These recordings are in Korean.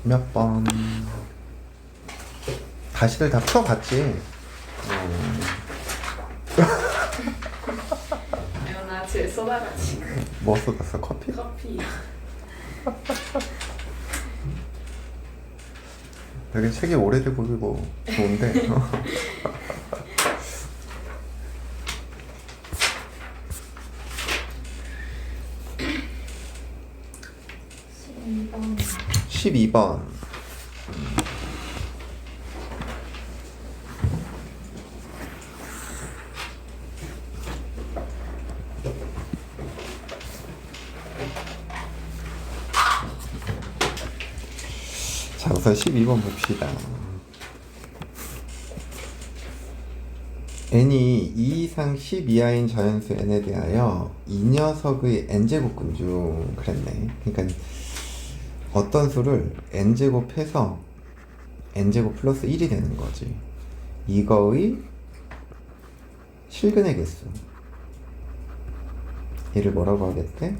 몇 번? 다시들 다 풀어봤지? 나 집에 쏟아가지고. 뭐 쏟았어? 커피? 커피. 되게 책이 오래돼 보이고 좋은데. 12번. 자, 우선 12번 봅시다. n이 2 이상 10 이하인 저연수 n에 대하여 이 녀석의 n제곱근 중 그랬네. 그러니까 어떤 수를 n제곱해서 n제곱 플러스 1이 되는 거지. 이거의 실근의 개수. 얘를 뭐라고 하겠대?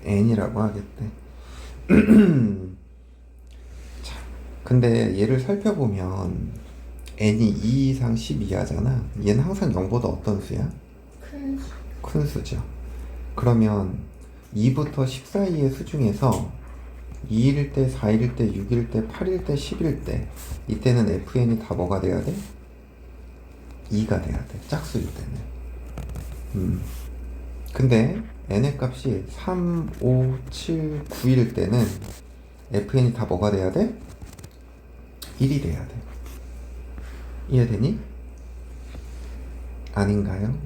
fn이라고 하겠대. 자, 근데 얘를 살펴보면 n이 2 이상 10 이하잖아. 얘는 항상 0보다 어떤 수야? 큰 수. 큰 수죠. 그러면 2부터 10 사이의 수 중에서 2일 때, 4일 때, 6일 때, 8일 때, 10일 때 이때는 fn이 다 뭐가 돼야 돼? 2가 돼야 돼. 짝수일 때는. 근데 n의 값이 3, 5, 7, 9일 때는 fn이 다 뭐가 돼야 돼? 1이 돼야 돼. 이해되니? 아닌가요?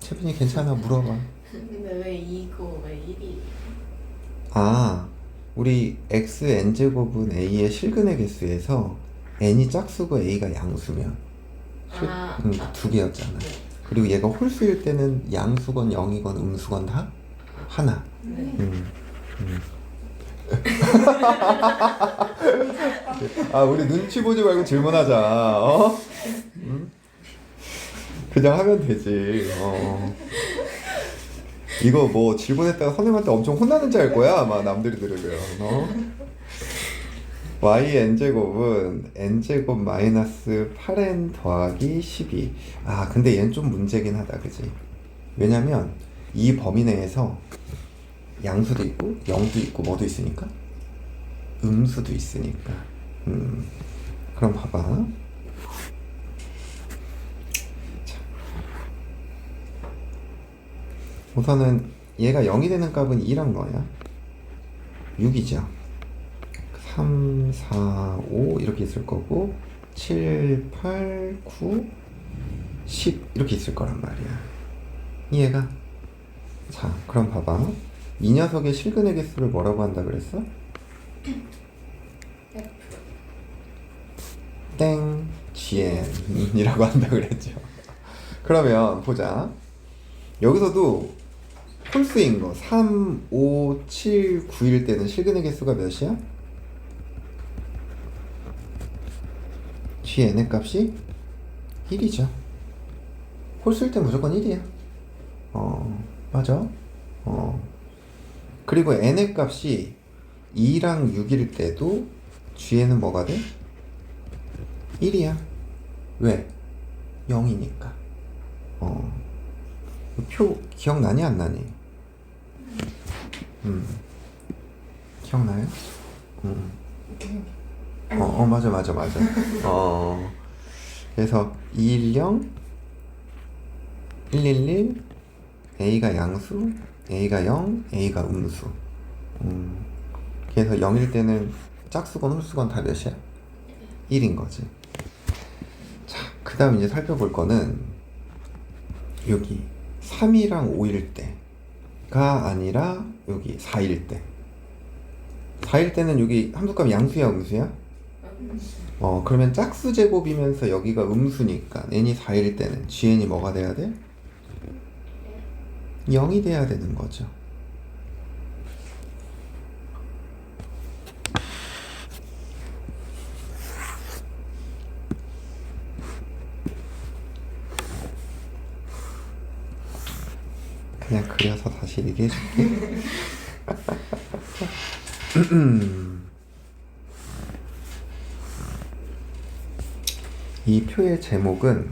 채빈이 괜찮아? 물어봐. 근데 왜 2고 왜 1이? 아, 우리 x n제곱은 a의 실근의 개수에서 n이 짝수고 a가 양수면 두 개였잖아. 네. 그리고 얘가 홀수일 때는 양수건 0이건 음수건 다 하나. 네. 아, 우리 눈치 보지 말고 질문하자. 어? 그냥 하면 되지. 이거 뭐 질문했다가 선생님한테 엄청 혼나는 줄 알 거야, 아마 남들이 들으면. y n제곱은 n제곱 마이너스 8n 더하기 12. 아, 근데 얘는 좀 문제긴 하다, 그지? 왜냐면 이 범위 내에서 양수도 있고 0도 있고 뭐도 있으니까 음수도 있으니까. 그럼 봐봐. 자, 우선은 얘가 0이 되는 값은 2란 뭐야? 6이죠. 3, 4, 5 이렇게 있을 거고 7, 8, 9, 10 이렇게 있을 거란 말이야. 이해가? 자, 그럼 봐봐. 이 녀석의 실근의 개수를 뭐라고 한다 그랬어? 땡, GN이라고 한다 그랬죠. 그러면 보자. 여기서도 홀수인 거 3, 5, 7, 9일 때는 실근의 개수가 몇이야? GN의 값이 1이죠. 홀수일 때 무조건 1이야. 맞아. 그리고 n의 값이 2랑 6일 때도 gn은 뭐가 돼? 1이야. 왜? 0이니까. 표 기억나니 안 나니? 기억나요? 맞아. 그래서 210, 111, a가 양수, a가 0, a가 음수. 그래서 0일 때는 짝수건 홀수건 다 몇이야? 1인 거지. 자, 그 다음 이제 살펴볼 거는 여기 3이랑 5일 때가 아니라 여기 4일 때. 4일 때는 여기 함수값 양수야 음수야? 그러면 짝수 제곱이면서 여기가 음수니까 n이 4일 때는 gn이 뭐가 돼야 돼? 0이 돼야 되는 거죠. 그냥 그려서 다시 얘기해 줄게. 이 표의 제목은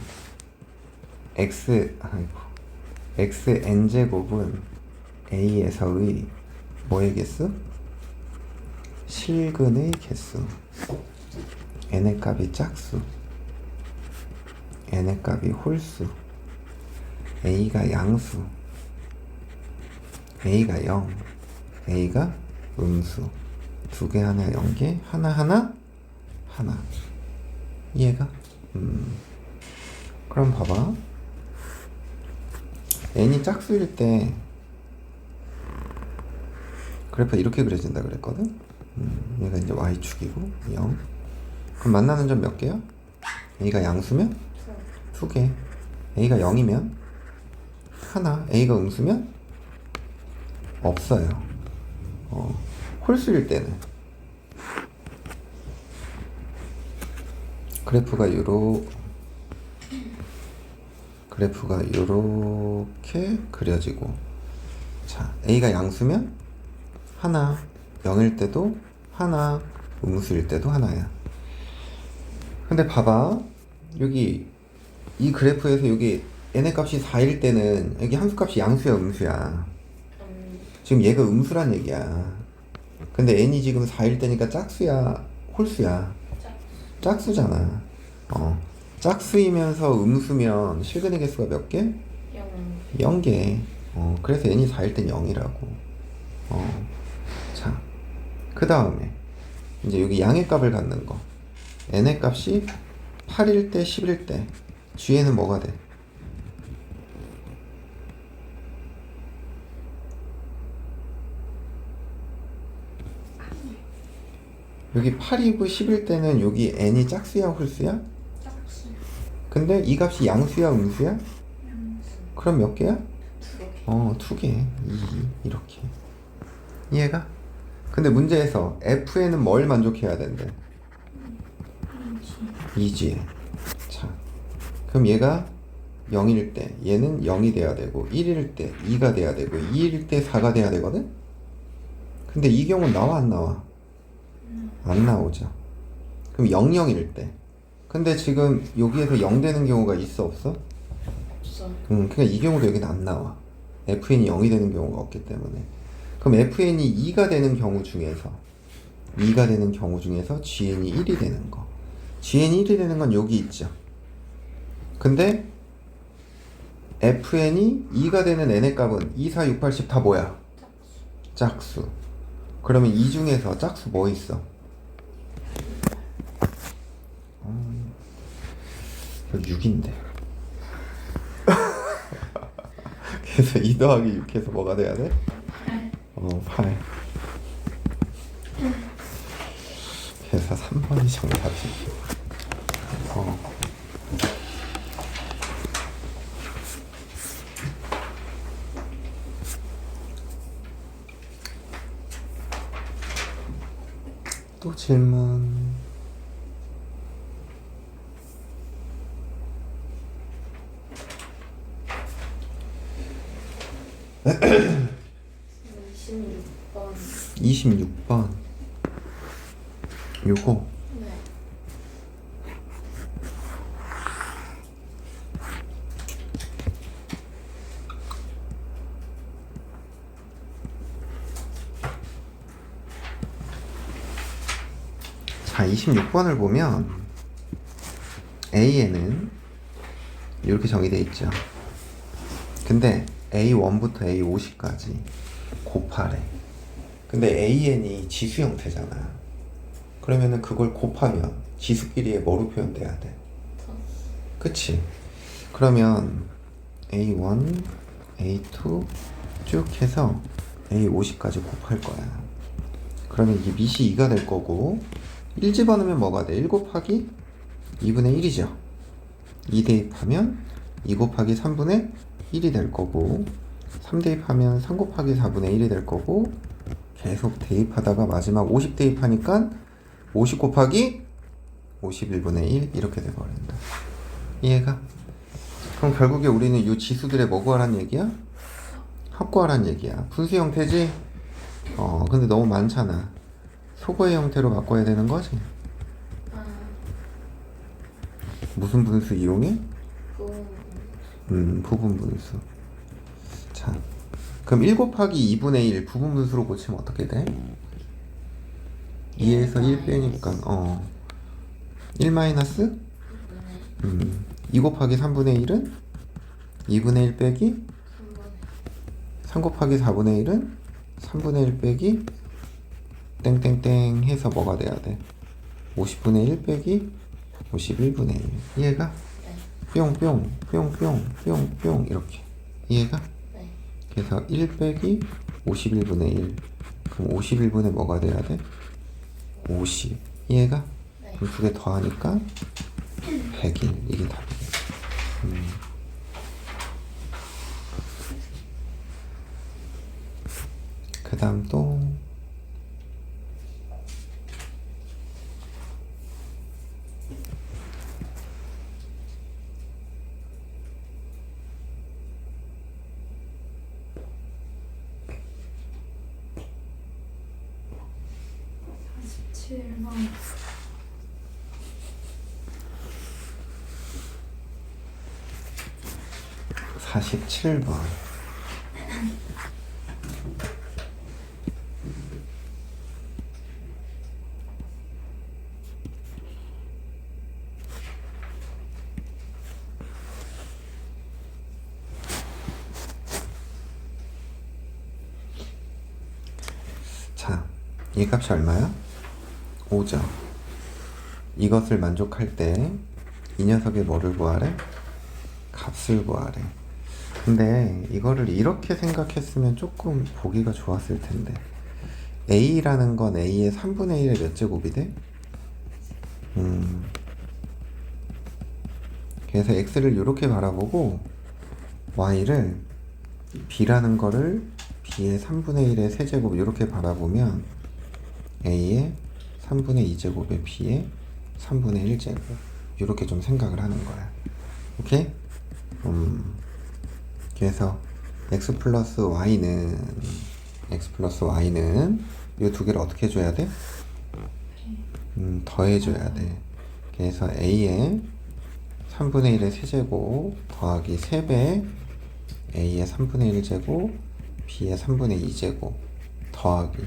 xn제곱은 a에서의 뭐의 개수? 실근의 개수. n의 값이 짝수, n의 값이 홀수, a가 양수, a가 0, a가 음수. 두 개 하나 0개 하나 이해가? 그럼 봐봐. n이 짝수일 때 그래프 이렇게 그려진다 그랬거든? 얘가 이제 y축이고 0. 그럼 만나는 점 몇 개야? a가 양수면? 두 개. a가 0이면? 하나. a가 음수면? 없어요. 홀수일 때는 그래프가 요렇게 그려지고, 자, a가 양수면 하나, 0일 때도 하나, 음수일 때도 하나야. 근데 봐봐, 여기 이 그래프에서 여기 n의 값이 4일 때는 여기 함수값이 양수야 음수야? 지금 얘가 음수란 얘기야. 근데 n이 지금 4일 때니까 짝수야 홀수야? 짝수잖아. 짝수이면서 음수면 실근의 개수가 몇 개? 0개. 그래서 n이 4일 땐 0이라고. 자, 그 다음에 이제 여기 양의 값을 갖는 거. n의 값이 8일 때 10일 때 g는 뭐가 돼? 여기 8이고 10일 때는 여기 n이 짝수야 홀수야? 짝수. 근데 이 값이 양수야 음수야? 그럼 몇 개야? 두 개. 2 이렇게. 이해가? 근데 문제에서 fn은 뭘 만족해야 된대? 2지. 자, 그럼 얘가 0일 때 얘는 0이 돼야 되고, 1일 때 2가 돼야 되고, 2일 때 4가 돼야 되거든? 근데 이 경우는 나와 안 나와? 안 나오죠. 그럼 00일 때. 근데 지금 여기에서 0 되는 경우가 있어 없어? 없어. 그러니까 이 경우도 여기는 안 나와. fn이 0이 되는 경우가 없기 때문에. 그럼 fn이 2가 되는 경우 중에서 gn이 1이 되는 거. gn이 1이 되는 건 여기 있죠. 근데 fn이 2가 되는 n의 값은 2, 4, 6, 8, 10 다 뭐야? 짝수. 그러면 이 중에서 짝수 뭐 있어? 6인데. 그래서 2 더하기 6해서 뭐가 돼야 돼? 8. 그래서 3번이 정답이야. 또 질문. 번 26번. 요거. 네. 자, 26번을 보면 A에는 이렇게 정의되어 있죠. 근데 A1부터 A50까지 곱하래. 근데 AN이 지수 형태잖아. 그러면은 그걸 곱하면 지수끼리의 뭐로 표현돼야 돼? 그치? 그러면 A1, A2 쭉 해서 A50까지 곱할 거야. 그러면 이게 밑이 2가 될 거고, 1 집어넣으면 뭐가 돼? 1 곱하기 2분의 1이죠. 2 대입하면 2 곱하기 3분의 1이 될 거고, 3 대입하면 3 곱하기 4분의 1이 될 거고, 계속 대입하다가 마지막 50 대입하니까 50 곱하기 51분의 1 이렇게 돼버린다. 이해가? 그럼 결국에 우리는 이 지수들의 뭐 구하란 얘기야? 합 구하란 얘기야. 분수 형태지? 근데 너무 많잖아. 소거의 형태로 바꿔야 되는 거지? 아, 무슨 분수 이용해? 그 부분 분수. 자, 그럼 1 곱하기 2분의 1 부분 분수로 고치면 어떻게 돼? 2에서 1 빼니까 1 마이너스 2 곱하기 3분의 1은 2분의 1 빼기 3 곱하기 4분의 1은 3분의 1 빼기 땡땡땡 해서 뭐가 돼야 돼? 50분의 1 빼기 51분의 1. 이해가? 뿅뿅 뿅뿅 뿅뿅 이렇게. 이해가? 네. 그래서 1 빼기 51분의 1. 그럼 51분의 뭐가 돼야 돼? 50. 이해가? 네. 그럼 두 개 더하니까 101. 이게 답이겠지. 그 다음 또 47번. 47번. 자, 이 값이 얼마야? 5죠. 이것을 만족할 때 이 녀석의 뭐를 구하래? 값을 구하래. 근데 이거를 이렇게 생각했으면 조금 보기가 좋았을 텐데 a라는 건 a의 3분의 1의 몇 제곱이 돼? 그래서 x를 이렇게 바라보고 y를 b라는 거를 b의 3분의 1의 세제곱 이렇게 바라보면 a의 3분의 2제곱에 b의 3분의 1제곱 이렇게 좀 생각을 하는 거야. 오케이? 그래서 x 플러스 y는 이 두 개를 어떻게 해줘야 돼? 더해줘야 돼. 그래서 a의 3분의 1의 세제곱 더하기 3배 a의 3분의 1제곱 b의 3분의 2제곱 더하기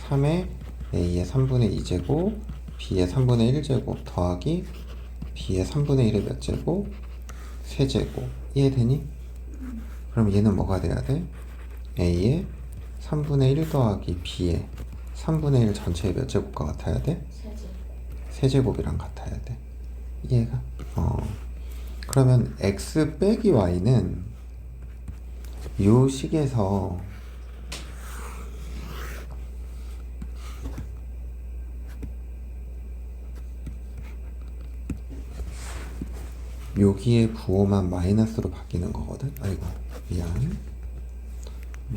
3의 a의 3분의 2제곱 b의 3분의 1제곱 더하기 b의 3분의 1의 몇 제곱? 세제곱. 이해되니? 그럼 얘는 뭐가 돼야 돼? a의 3분의 1 더하기 b의 3분의 1 전체의 몇 제곱과 같아야 돼? 세제곱이랑 같아야 돼. 이해가? 그러면 x 빼기 y는 요 식에서 여기에 부호만 마이너스로 바뀌는 거거든. 아이고 미안.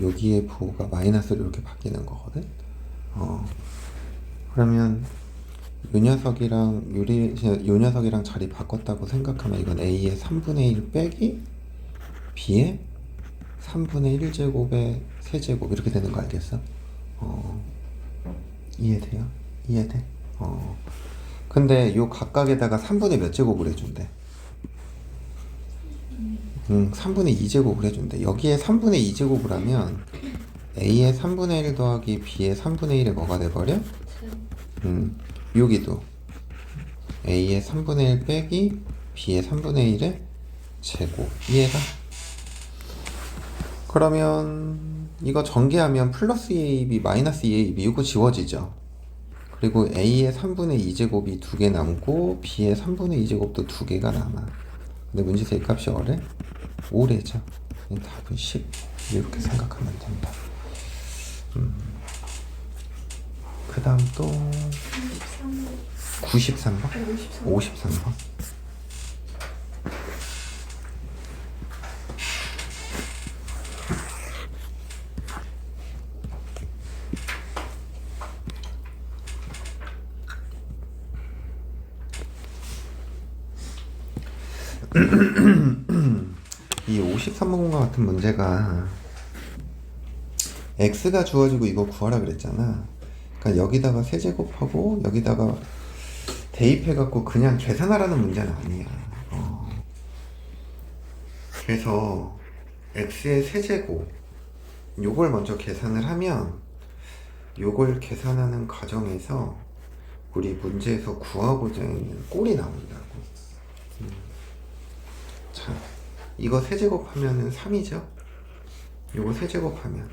여기에 부호가 마이너스로 이렇게 바뀌는 거거든. 그러면 요 녀석이랑 요 녀석이랑 자리 바꿨다고 생각하면 이건 a의 3분의 1 빼기 b의 3분의 1제곱의 세제곱 이렇게 되는 거 알겠어? 이해돼요? 이해돼? 근데 요 각각에다가 3분의 몇 제곱을 해준대? 3분의 2제곱을 해준대. 여기에 3분의 2제곱을 하면 a의 3분의 1 더하기 b의 3분의 1에 뭐가 돼버려? 여기도 a의 3분의 1 빼기 b의 3분의 1의 제곱. 이해가? 그러면 이거 전개하면 플러스 2ab 마이너스 2ab 이거 지워지죠. 그리고 a의 3분의 2제곱이 2개 남고 b의 3분의 2제곱도 2개가 남아. 근데 문제에서 이 값이 어래? 5래죠. 답은 10 이렇게 생각하면 된다. 그 다음 또 93번? 53번? 이 53번과 같은 문제가 x가 주어지고 이거 구하라 그랬잖아. 그러니까 여기다가 세제곱하고 여기다가 대입해갖고 그냥 계산하라는 문제는 아니야. 그래서 x의 세제곱 요걸 먼저 계산을 하면 요걸 계산하는 과정에서 우리 문제에서 구하고자 있는 꼴이 나온다고. 자, 이거 세제곱하면은 3이죠? 요거 세제곱하면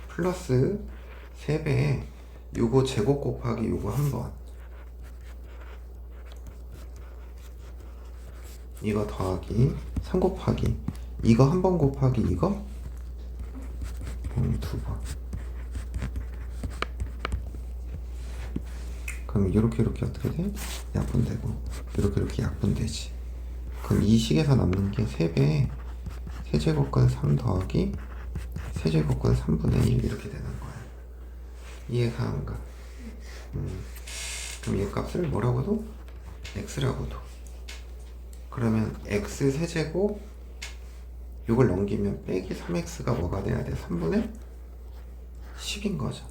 플러스 3배에 요거 제곱 곱하기 요거 한번, 이거 더하기 3 곱하기 이거 한 번 곱하기 이거 2번. 그럼 이렇게 어떻게 돼? 약분되고 이렇게 약분되지. 그럼 이 식에서 남는 게 3배에 세제곱근 3 더하기 세제곱근 3분의 1 이렇게 되는 거야. 이해가 안 가? 그럼 얘 값을 뭐라고 도? x라고 도. 그러면 x 세제곱 요걸 넘기면 빼기 3x가 뭐가 돼야 돼? 3분의 10인 거죠.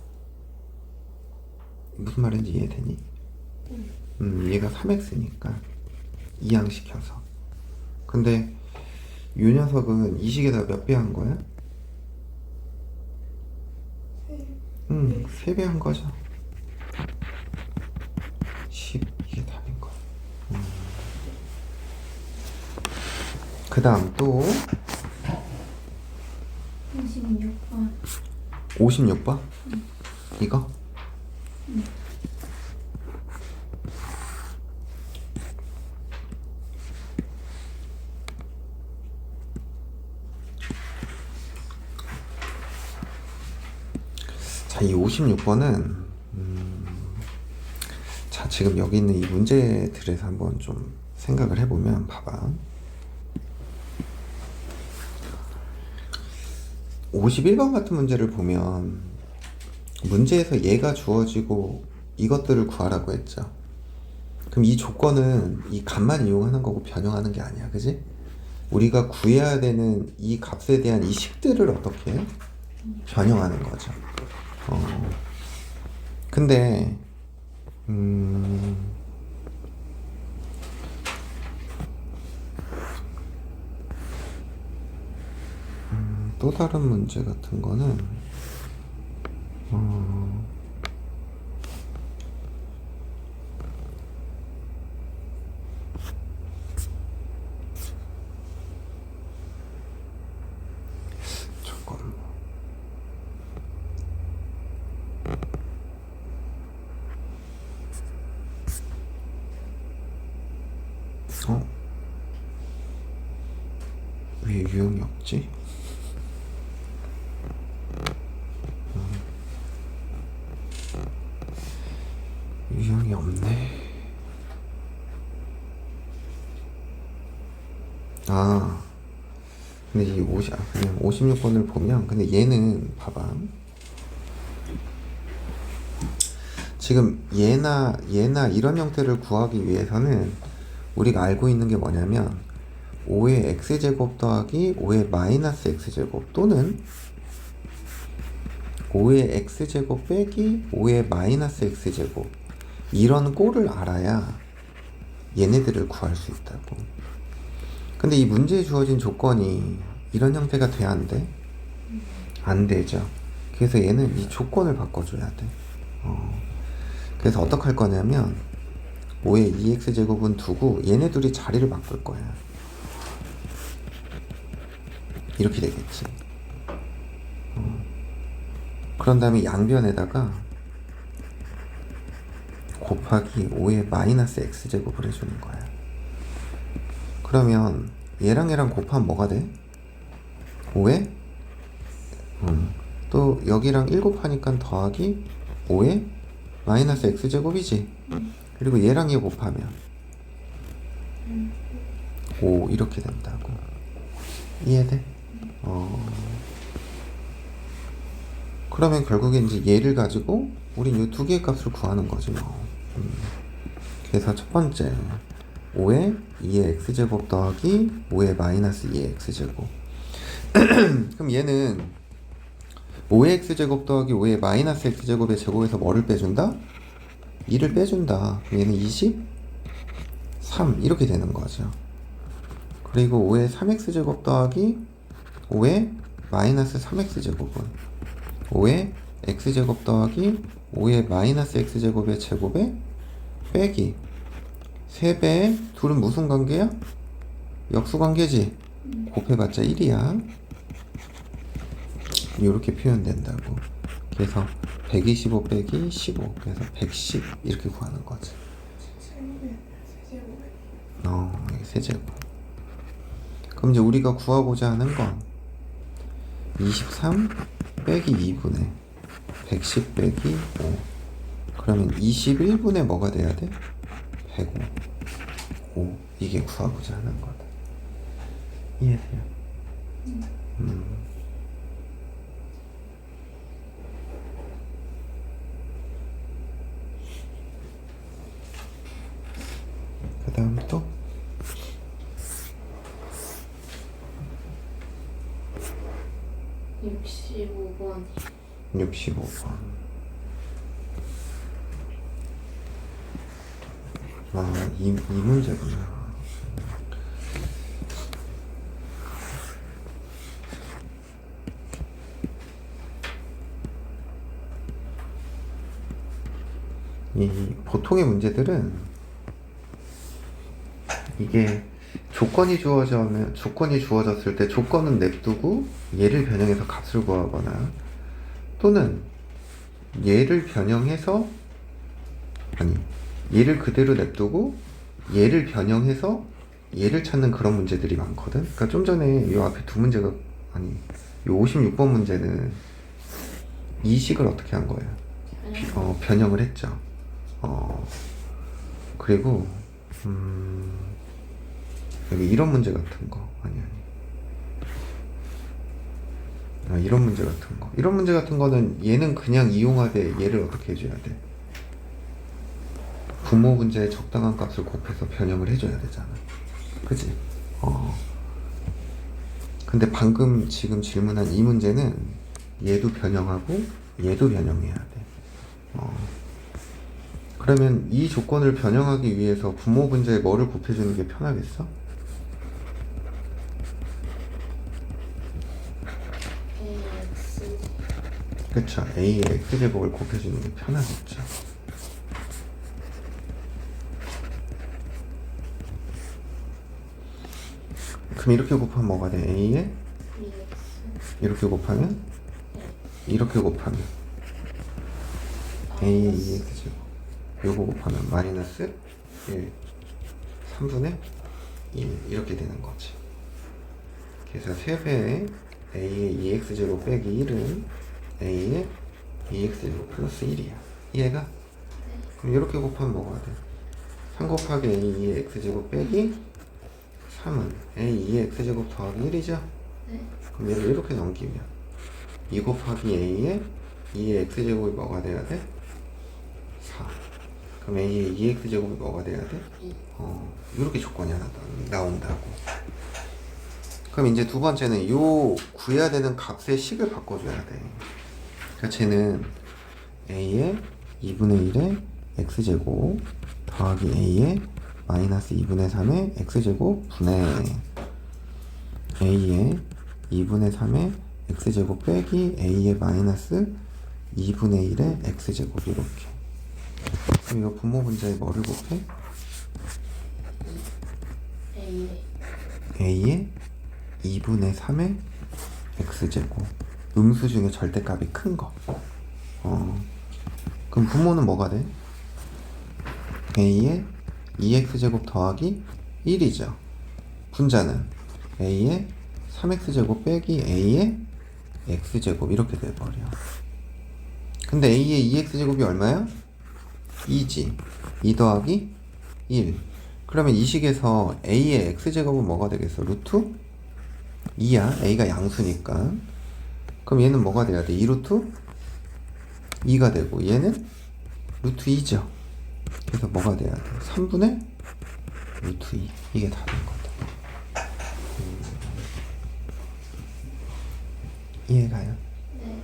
무슨 말인지 이해되니? 얘가 3x니까 이항시켜서. 근데 이 녀석은 이 식에다 몇 배 한 거야? 3배 한 거죠. 10 이게 답인 거야. 그 다음 또 26번. 56번? 이거? 자, 이 56번은 자, 지금 여기 있는 이 문제들에서 한번 좀 생각을 해보면 봐봐. 51번 같은 문제를 보면 문제에서 얘가 주어지고 이것들을 구하라고 했죠. 그럼 이 조건은 이 값만 이용하는 거고 변형하는 게 아니야, 그지? 우리가 구해야 되는 이 값에 대한 이 식들을 어떻게 해? 변형하는 거죠. 근데 또 다른 문제 같은 거는 잠깐만. 왜 유형이 없지? 유형이 없네. 근데 이 그냥 56번을 보면, 근데 얘는 봐봐. 지금 얘나 이런 형태를 구하기 위해서는 우리가 알고 있는 게 뭐냐면 5의 x제곱 더하기 5의 마이너스 x제곱 또는 5의 x제곱 빼기 5의 마이너스 x제곱, 이런 꼴을 알아야 얘네들을 구할 수 있다고. 근데 이 문제에 주어진 조건이 이런 형태가 돼야 안 돼? 안 되죠. 그래서 얘는 이 조건을 바꿔줘야 돼. 그래서 어떻게 할 거냐면 5의 2x제곱은 두고 얘네 둘이 자리를 바꿀 거야. 이렇게 되겠지. 그런 다음에 양변에다가 곱하기 5의 마이너스 x제곱을 해주는 거야. 그러면 얘랑 얘랑 곱하면 뭐가 돼? 5의 또 여기랑 1 곱하니까 더하기 5의 마이너스 x제곱이지. 그리고 얘랑 얘 곱하면 5 이렇게 된다고. 이해돼? 그러면 결국에 이제 얘를 가지고 우린 이 두 개의 값을 구하는 거지 뭐. 그래서 첫 번째 5의 2의 x제곱 더하기 5의 마이너스 2의 x제곱. 그럼 얘는 5의 x제곱 더하기 5의 마이너스 x제곱의 제곱에서 뭐를 빼준다? 2를 빼준다. 얘는 23 이렇게 되는 거죠. 그리고 5의 3x제곱 더하기 5의 마이너스 3x제곱은 5의 x제곱 더하기 5의 마이너스 x제곱의 제곱에 빼기 3배에 둘은 무슨 관계야? 역수관계지. 곱해봤자 1이야. 이렇게 표현된다고. 그래서 125 빼기 15 그래서 110 이렇게 구하는 거지. 이게 세제곱. 그럼 이제 우리가 구하고자 하는 건 23 빼기 2분의 110 빼기 5 그러면 21분의 뭐가 돼야 돼? 105 5 이게 구하고자 하는 거다. 이해돼요? 그 다음 또 65번. 65번. 이 문제구나. 이 보통의 문제들은 이게 조건이 주어졌을 때 조건은 냅두고 얘를 변형해서 값을 구하거나 또는 얘를 변형해서 얘를 그대로 냅두고 얘를 변형해서 얘를 찾는 그런 문제들이 많거든. 그러니까 좀 전에 이 앞에 두 문제가 이 56번 문제는 이 식을 어떻게 한 거예요? 변형을 했죠. 그리고 여기 이런 문제 같은 거 이런 문제 같은 거 이런 문제 같은 거는 얘는 그냥 이용하되 얘를 어떻게 해줘야 돼? 분모 분자의 적당한 값을 곱해서 변형을 해줘야 되잖아. 그치? 근데 방금 지금 질문한 이 문제는 얘도 변형하고 얘도 변형해야 돼. 그러면 이 조건을 변형하기 위해서 분모 분자에 뭐를 곱해주는 게 편하겠어? 그쵸. A의 x제곱을 곱해주는 게 편하겠죠. 그럼 이렇게 곱하면 뭐가 돼? A에 이렇게 곱하면 이렇게 곱하면 A의 2x제곱 요거 곱하면 마이너스 1 3분의 1 이렇게 되는 거지. 그래서 3배의 A의 2x제곱 빼기 1은 A의 2x제곱 플러스 1이야. 이해가? 그럼 이렇게 곱하면 뭐가 돼? 3 곱하기 A2의 x제곱 빼기 3은 A2의 x제곱 더하기 1이죠? 네. 그럼 얘를 이렇게 넘기면 2 곱하기 A의 2의 x제곱이 뭐가 돼야 돼? 4. 그럼 A의 2x제곱이 뭐가 돼야 돼? 2. 이렇게 조건이 하나 나온다고. 그럼 이제 두 번째는 요 구해야 되는 값의 식을 바꿔줘야 돼. 그러니까 쟤는 A의 2분의 1의 x제곱 더하기 A의 마이너스 2분의 3의 x제곱 분의 A의 2분의 3의 x제곱 빼기 A의 마이너스 2분의 1의 x제곱 이렇게. 그럼 이거 분모 분자에 뭐를 곱해? A의 2분의 3의 x제곱 음수 중에 절대값이 큰 거. 그럼 분모는 뭐가 돼? A의 2x제곱 더하기 1이죠. 분자는 A의 3x제곱 빼기 A의 x제곱 이렇게 돼버려. 근데 A의 2x제곱이 얼마야? 2지. 2 더하기 1. 그러면 이 식에서 A의 x제곱은 뭐가 되겠어? 루트 2야. A가 양수니까. 그럼 얘는 뭐가 돼야 돼? 2루트 2가 되고 얘는 루트 2죠. 그래서 뭐가 돼야 돼? 3분의 루트 2. 이게 다 된 거다. 이해가요? 네.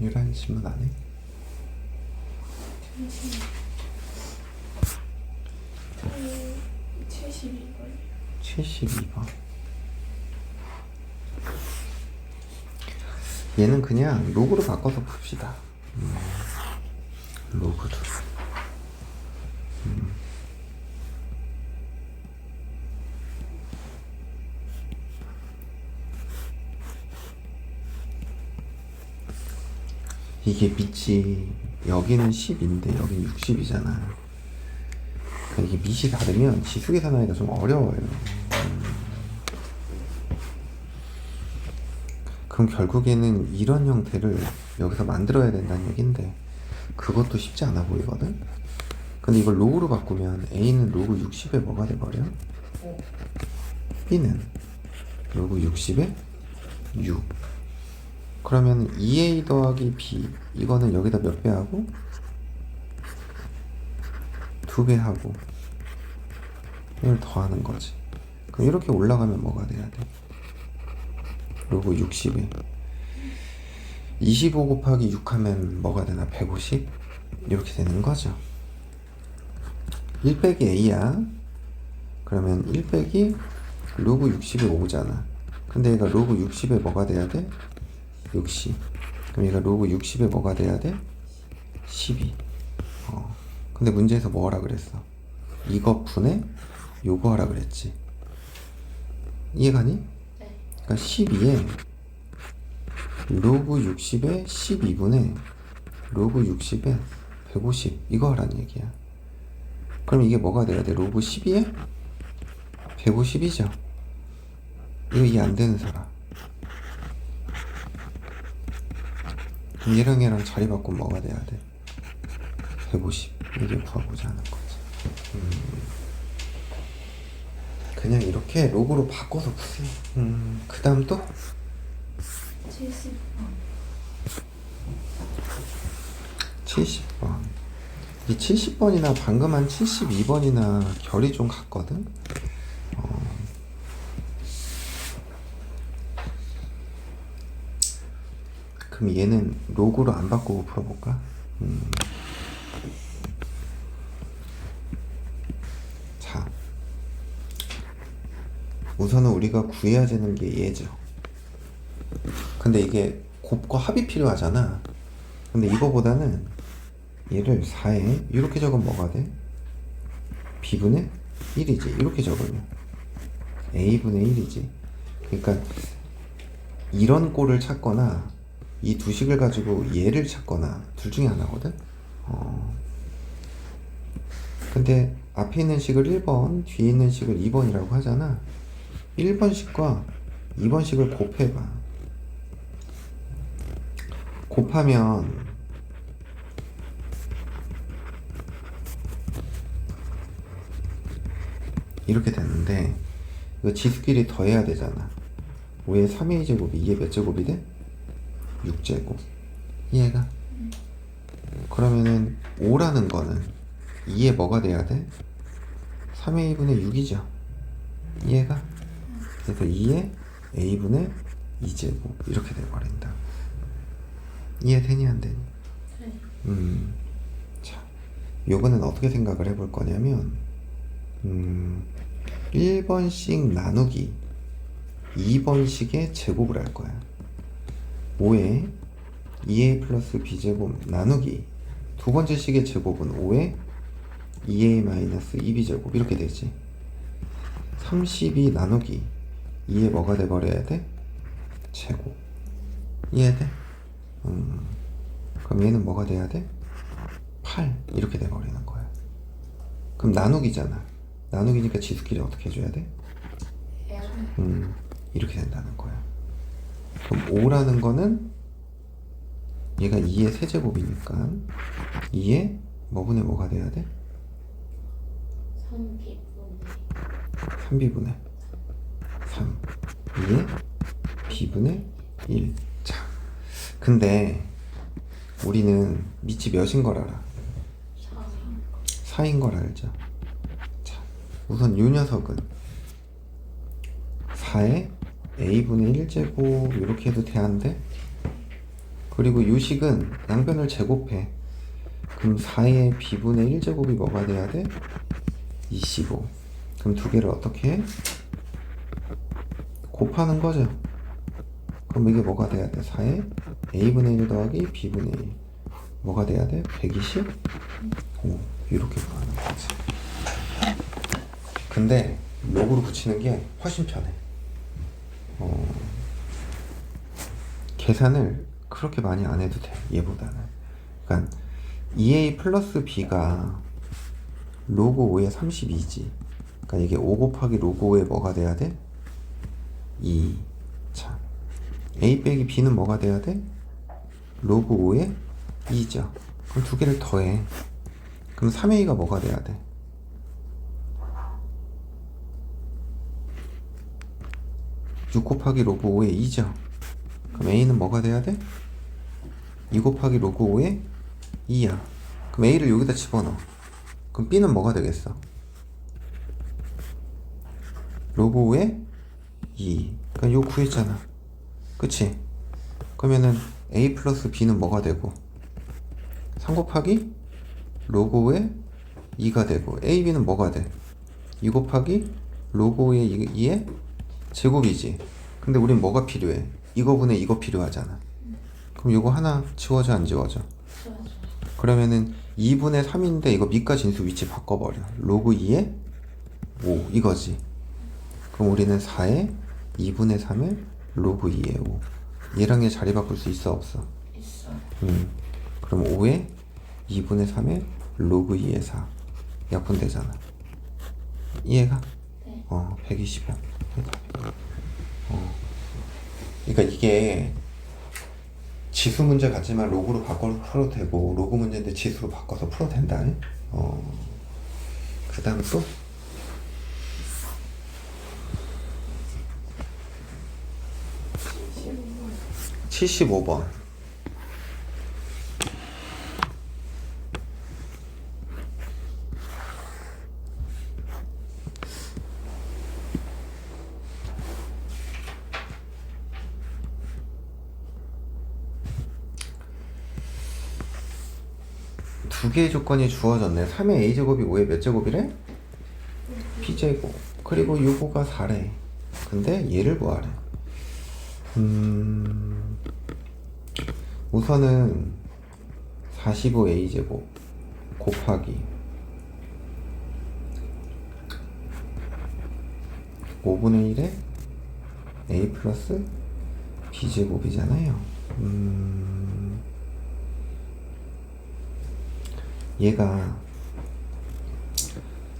유란 질문 안 해? 72번. 72번. 얘는 그냥 로그로 바꿔서 풉시다. 로그로. 이게 밑이 여기는 10인데 여기는 60이잖아. 그러니까 이게 밑이 다르면 지수 계산하기가 좀 어려워요. 그럼 결국에는 이런 형태를 여기서 만들어야 된다는 얘긴데 그것도 쉽지 않아 보이거든. 근데 이걸 로그로 바꾸면 A는 로그 60에 뭐가 돼버려? B는 로그 60에 6. 그러면 2A 더하기 B 이거는 여기다 몇 배 하고? 2배 하고 이걸 더하는 거지. 그럼 이렇게 올라가면 뭐가 돼야 돼? 로그 60에 25 곱하기 6 하면 뭐가 되나? 150? 이렇게 되는 거죠. 1 빼기 A야. 그러면 1 빼기 로그 60에 5잖아. 근데 얘가 로그 60에 뭐가 돼야 돼? 60. 그럼 얘가 로그 60에 뭐가 돼야 돼? 12. 근데 문제에서 뭐 하라 그랬어? 이거 분해 요거 하라 그랬지. 이해가니? 그러니까 12에 로그 60에 12분의 로그 60에 150 이거 하라는 얘기야. 그럼 이게 뭐가 돼야 돼? 로그 12에 150이죠. 이거 이해 안 되는 사람. 그럼 얘랑 자리 바꾸면 뭐가 돼야 돼? 150. 이게 구하고자 하는 거지. 그냥 이렇게 로그로 바꿔서 푸세요. 그 다음 또? 70번. 70번. 이 70번이나 방금 한 72번이나 결이 좀 같거든? 그럼 얘는 로그로 안 바꾸고 풀어볼까? 자, 우선은 우리가 구해야 되는 게 얘죠. 근데 이게 곱과 합이 필요하잖아. 근데 이거보다는 얘를 4에 이렇게 적으면 뭐가 돼? B분의 1이지. 이렇게 적으면 A분의 1이지. 그러니까 이런 꼴을 찾거나 이 두 식을 가지고 얘를 찾거나 둘 중에 하나거든. 근데 앞에 있는 식을 1번, 뒤에 있는 식을 2번이라고 하잖아. 1번 식과 2번 식을 곱해봐. 곱하면 이렇게 되는데 이거 지수끼리 더해야 되잖아. 5의 3의 제곱이 2의 몇 제곱이 돼? 6제곱. 이해가? 그러면은 5라는 거는 2에 뭐가 돼야 돼? 3의 2분의 6이죠. 이해가? 그래서 2에 A분의 2제곱 이렇게 돼버린다. 이해되니 안 되니? 네. 자, 요거는 어떻게 생각을 해볼 거냐면 1번씩 나누기 2번씩의 제곱을 할 거야. 5에 2a 플러스 b제곱 나누기 두 번째 식의 제곱은 5에 2a 마이너스 2b제곱 이렇게 되지. 32 나누기 2에 뭐가 돼버려야 돼? 제곱. 이해돼? 그럼 얘는 뭐가 돼야 돼? 8 이렇게 돼버리는 거야. 그럼 나누기잖아. 나누기니까 지수끼리 어떻게 해줘야 돼? 이렇게 된다는 거야. 그럼 5라는 거는 얘가 2의 세제곱이니까 2의 뭐분의 뭐가 돼야 돼? 3b분의 3 2의 b분의 1. 자, 근데 우리는 밑이 몇인 걸 알아? 4인 걸 알죠. 자, 우선 요 녀석은 4에 a분의 1제곱 이렇게 해도 돼안돼? 그리고 요 식은 양변을 제곱해. 그럼 4의 b분의 1제곱이 뭐가 돼야 돼? 25. 그럼 두 개를 어떻게 해? 곱하는 거죠. 그럼 이게 뭐가 돼야 돼? 4에 a분의 1 더하기 b분의 1 뭐가 돼야 돼? 120? 오, 이렇게 구하는 거지. 근데 로그로 붙이는 게 훨씬 편해. 계산을 그렇게 많이 안 해도 돼, 얘보다는. 그러니까 2a 플러스 b가 로그 5에 32지. 그러니까 이게 5 곱하기 로그 5에 뭐가 돼야 돼? 2. 자, a 빼기 b는 뭐가 돼야 돼? 로그 5에 2죠. 그럼 두 개를 더해. 그럼 3a가 뭐가 돼야 돼? 6 곱하기 로그 5에 2죠. 그럼 a는 뭐가 돼야 돼? 2 곱하기 로그 5에 2야. 그럼 a를 여기다 집어넣어. 그럼 b는 뭐가 되겠어? 로그 5에 2. 그러니까 요 구했잖아. 그치? 그러면은 a 플러스 b는 뭐가 되고 3 곱하기 로그 5에 2가 되고 a, b는 뭐가 돼? 2 곱하기 로그 5에 2의 제곱이지. 근데 우린 뭐가 필요해? 이거분에 이거 필요하잖아. 그럼 이거 하나 지워져 안 지워져? 그러면은 2분의 3인데 이거 밑과 진수 위치 바꿔버려. 로그 2에 5 이거지. 그럼 우리는 4에 2분의 3을 로그 2에 5. 얘랑 얘 자리 바꿀 수 있어 없어? 있어. 그럼 5에 2분의 3에 로그 2에 4 약분되잖아. 이해가? 네. 120원. 그러니까 이게 지수 문제 같지만 로그로 바꿔서 풀어도 되고 로그 문제인데 지수로 바꿔서 풀어도 된다. 그 다음 또 75번. 두 개의 조건이 주어졌네. 3의 a제곱이 5의 몇 제곱이래? b제곱. 그리고 요거가 4래. 근데 얘를 구하래. 우선은 45a제곱 곱하기 5분의 1에 a 플러스 b제곱이잖아요. 얘가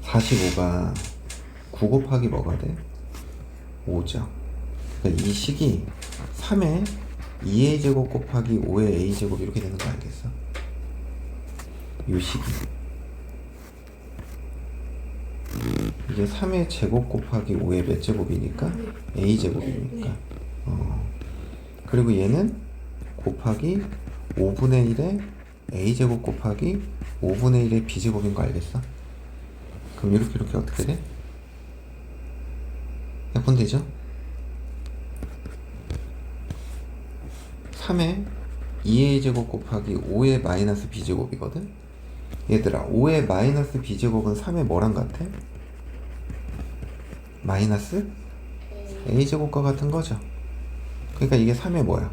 45가 9 곱하기 뭐가 돼? 5죠. 그러니까 이 식이 3에 2a 제곱 곱하기 5의 a 제곱 이렇게 되는 거 알겠어? 이 식이 이게 3의 제곱 곱하기 5의 몇 제곱이니까? a 제곱이니까. 그리고 얘는 곱하기 5분의 1에 a 제곱 곱하기 5분의 1의 b 제곱인 거 알겠어? 그럼 이렇게 어떻게 돼? 약분되죠? 3에 2a 제곱 곱하기 5의 마이너스 b 제곱이거든? 얘들아, 5의 마이너스 b 제곱은 3의 뭐랑 같아? 마이너스 a 제곱과 같은 거죠. 그러니까 이게 3의 뭐야?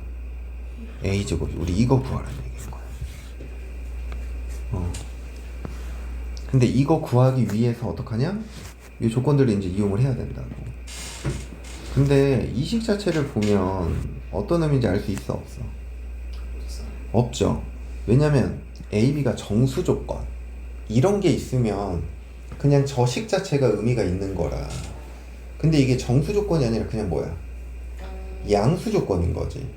a 제곱이. 우리 이거 구하라는 얘기인 거야. 근데 이거 구하기 위해서 어떡하냐? 이 조건들을 이제 이용을 해야 된다고. 근데 이 식 자체를 보면 어떤 의미인지 알 수 있어 없어? 없죠. 왜냐면 a, b가 정수 조건 이런 게 있으면 그냥 저 식 자체가 의미가 있는 거라. 근데 이게 정수 조건이 아니라 그냥 뭐야? 양수 조건인 거지.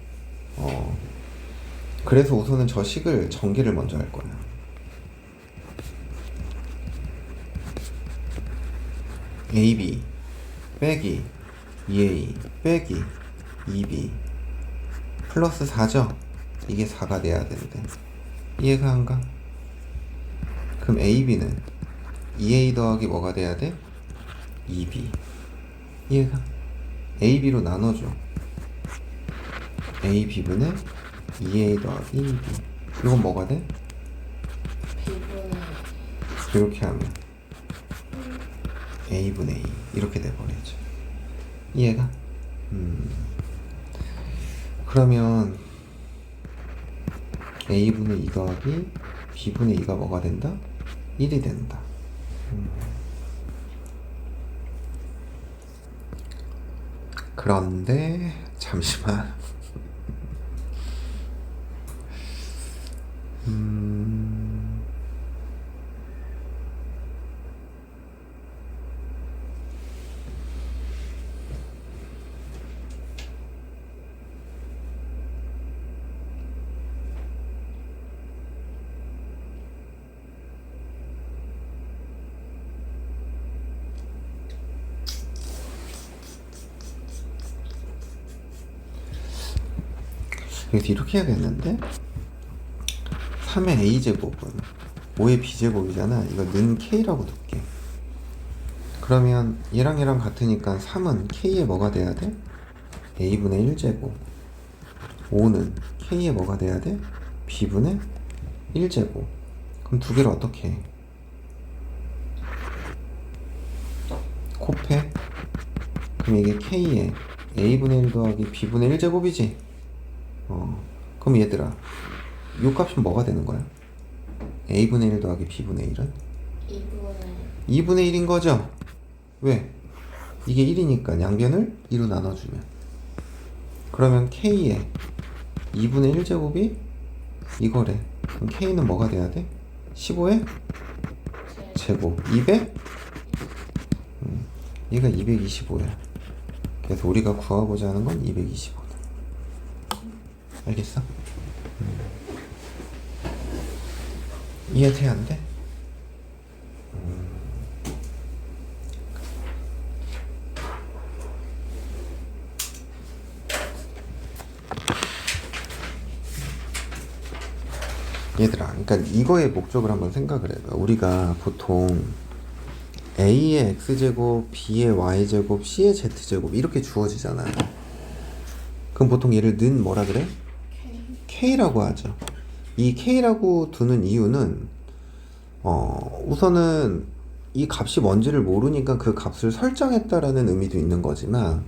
그래서 우선은 저 식을 전개를 먼저 할 거야. AB 빼기 2A 빼기 2B 플러스 4죠? 이게 4가 돼야 되는데 이해가 안 가? 그럼 AB는 2A 더하기 뭐가 돼야 돼? 2B. 이해가? AB로 나눠줘. AB분의 2A 더하기 2B. 이건 뭐가 돼? B분의 이렇게 하면 A분의 2 이렇게 돼버리죠. 이해가? 그러면 A분의 2 더하기 B분의 2가 뭐가 된다? 1이 된다. 그런데 잠시만. 여기서 이렇게 해야겠는데? 3의 a제곱은 5의 b제곱이잖아. 이거 는 k라고 둘게. 그러면 얘랑 얘랑 같으니까 3은 k의 뭐가 돼야 돼? a분의 1제곱. 5는 k의 뭐가 돼야 돼? b분의 1제곱. 그럼 두 개를 어떻게 해? 곱해? 그럼 이게 k의 a분의 1 더하기 b분의 1제곱이지? 그럼 얘들아, 요 값은 뭐가 되는 거야? a분의 1 더하기 b분의 1은? 2분의 1인 거죠? 왜? 이게 1이니까 양변을 2로 나눠주면. 그러면 k의 2분의 1제곱이 이거래. 그럼 k는 뭐가 돼야 돼? 15의 제곱. 200? 얘가 225야. 그래서 우리가 구하고자 하는 건 225. 알겠어? 이해돼 안 돼? 얘들아, 그러니까 이거의 목적을 한번 생각을 해봐. 우리가 보통 A의 X제곱, B의 Y제곱, C의 Z제곱 이렇게 주어지잖아. 그럼 보통 얘를 는 뭐라 그래? K라고 하죠. 이 K라고 두는 이유는 우선은 이 값이 뭔지를 모르니까 그 값을 설정했다라는 의미도 있는 거지만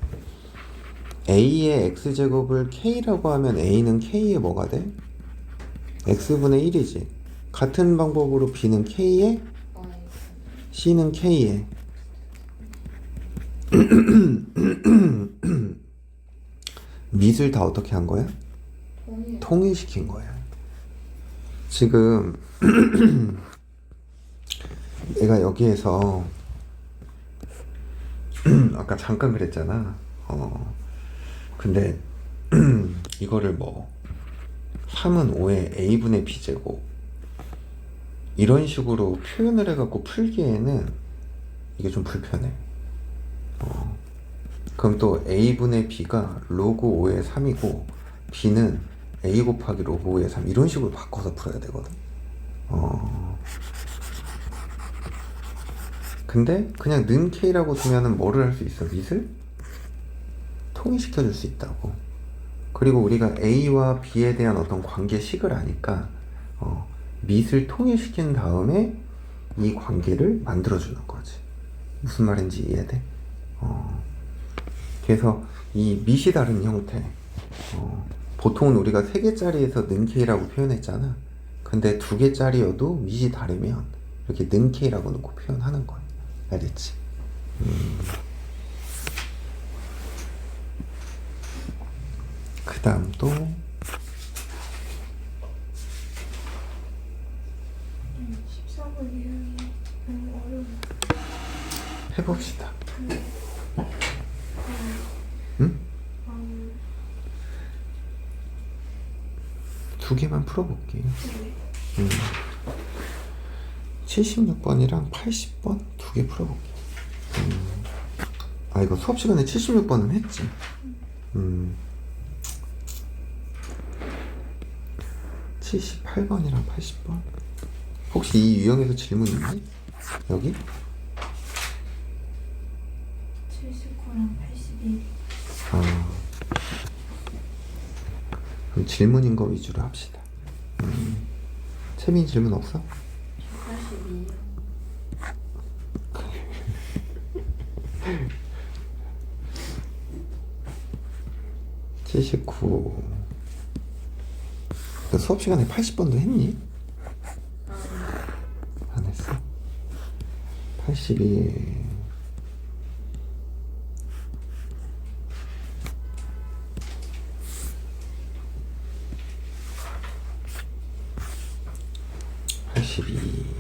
A의 X제곱을 K라고 하면 A는 K의 뭐가 돼? X분의 1이지. 같은 방법으로 B는 K의 C는 K의 밑을 다 어떻게 한 거야? 통일시킨 거야. 지금 내가 여기에서 아까 잠깐 그랬잖아. 근데 이거를 뭐 3은 5의 a분의 b제곱 이런 식으로 표현을 해갖고 풀기에는 이게 좀 불편해. 그럼 또 a분의 b가 로그 5의 3이고 b는 a 곱하기 로그 5의 3 이런 식으로 바꿔서 풀어야 되거든. 근데 그냥 는 k라고 두면은 뭐를 할 수 있어? 밑을 통일시켜 줄 수 있다고. 그리고 우리가 a와 b에 대한 어떤 관계식을 아니까 밑을 통일시킨 다음에 이 관계를 만들어 주는 거지. 무슨 말인지 이해돼? 그래서 이 밑이 다른 형태, 보통은 우리가 3개짜리에서 는 k라고 표현했잖아. 근데 2개짜리여도 밑이 다르면 이렇게 는 k라고 놓고 표현하는 거야. 알겠지? 그 다음 또 14번 유형이 너무 어려워. 해봅시다. 응? 2개만 풀어볼게요. 76번이랑 80번 2개 풀어볼게요. 아, 이거 수업 시간에 76번은 했지. 7 78번이랑 80번. 혹시 이 유형에서 질문 있니? 여기? 79랑 81. 아, 그럼 질문인 거 위주로 합시다. 채민 질문 없어? 82요. (79) 너 수업 시간에 80번도 했니? 안 했어? 82 82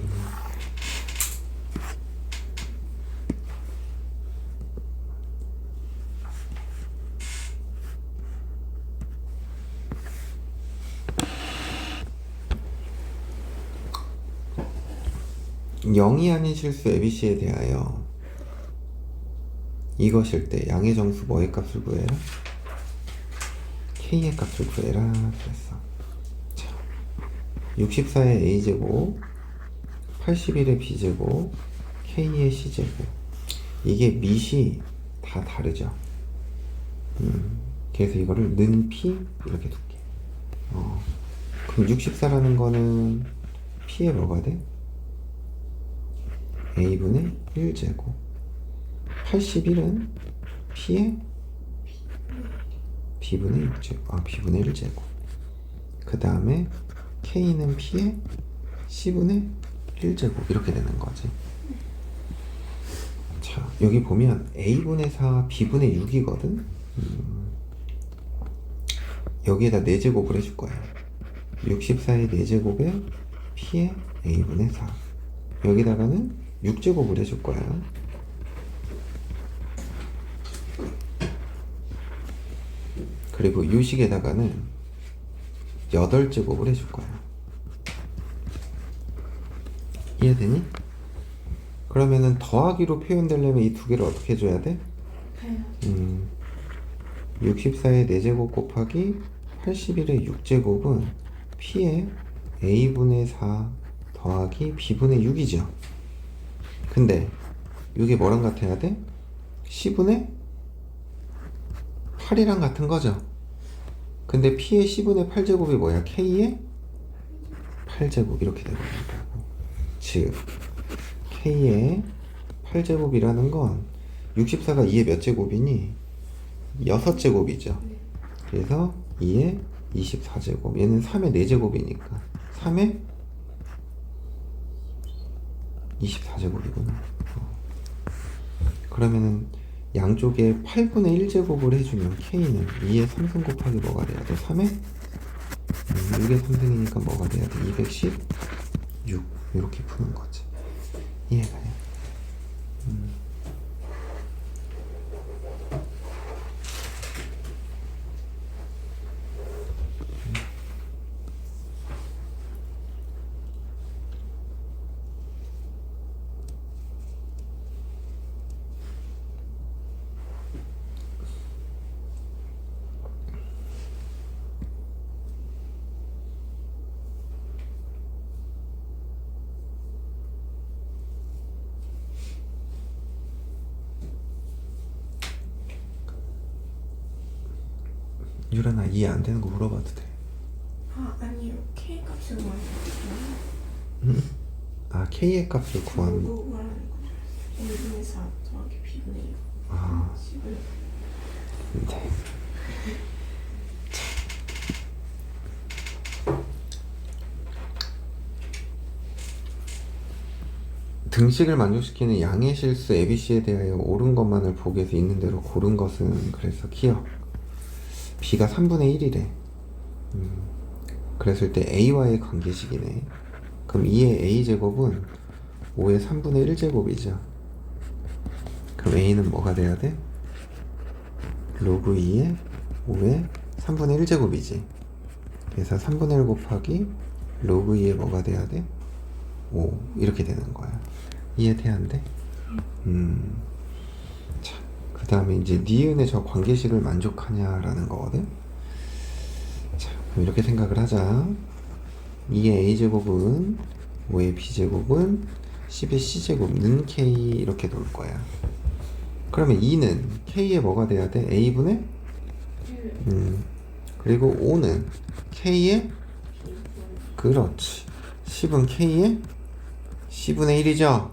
0이 아닌 실수 ABC에 대하여 이것일 때 양의 정수 뭐의 값을 구해라? K의 값을 구해라 그랬어. 자, 64의 A제곱 81의 B제곱 K의 C제곱. 이게 밑이 다 다르죠. 그래서 이거를 는 P 이렇게 둘게. 그럼 64라는 거는 P에 뭐가 돼? A분의 1제곱. 81은 P에 B분의 6제곱. B분의 1제곱. 그 다음에 K는 P에 C분의 1제곱. 이렇게 되는 거지. 자, 여기 보면 A분의 4, B분의 6이거든? 여기에다 4제곱을 해줄 거야. 64의 4제곱에 P에 A분의 4. 여기다가는 6제곱을 해줄 거야. 그리고 유식에다가는 8제곱을 해줄 거야. 이해되니? 그러면은 더하기로 표현되려면 이 두 개를 어떻게 해줘야 돼? 64의 4제곱 곱하기 81의 6제곱은 P의 A분의 4 더하기 B분의 6이죠. 근데 이게 뭐랑 같아야 돼? C분의 8이랑 같은 거죠. 근데 P의 C분의 8제곱이 뭐야? K의 8제곱 이렇게 되는 거고. 즉 K의 8제곱이라는 건 64가 2의 몇 제곱이니? 6제곱이죠. 그래서 2의 24제곱. 얘는 3의 4제곱이니까 3의 24제곱이구나. 그러면은 양쪽에 8분의 1제곱을 해주면 K는 2의 3승 곱하기 뭐가 돼야 돼? 3의 6의 3승이니까 뭐가 돼야 돼? 216 이렇게 푸는 거지. 이해가요? 유란아 이해 안 되는 거 물어봐도 돼. 아니요. K 값을 말하는 아 K의 값을 구하는 거 말하는 거죠. A분의 4 더하기 B분의 6. 아 10을. 네. 등식을 만족시키는 양의 실수 ABC에 대하여 옳은 것만을 보기에서 있는 대로 고른 것은 그래서 기억. B가 3분의 1이래. 그랬을 때 A와의 관계식이네. 그럼 2의 A제곱은 5의 3분의 1제곱이죠. 그럼 A는 뭐가 돼야 돼? 로그 2의 5의 3분의 1제곱이지. 그래서 3분의 1 곱하기 로그 2의 뭐가 돼야 돼? 5 이렇게 되는 거야. 이해돼야 안 돼? 자, 그 다음에 이제 니은의 저 관계식을 만족하냐라는 거거든. 자, 그럼 이렇게 생각을 하자. 2의 a제곱은 5의 b제곱은 10의 c제곱는 k 이렇게 놓을 거야. 그러면 2는 k에 뭐가 돼야 돼? a분의? 1. 그리고 5는 k에? 그렇지. 10은 k에? 10분의 1이죠?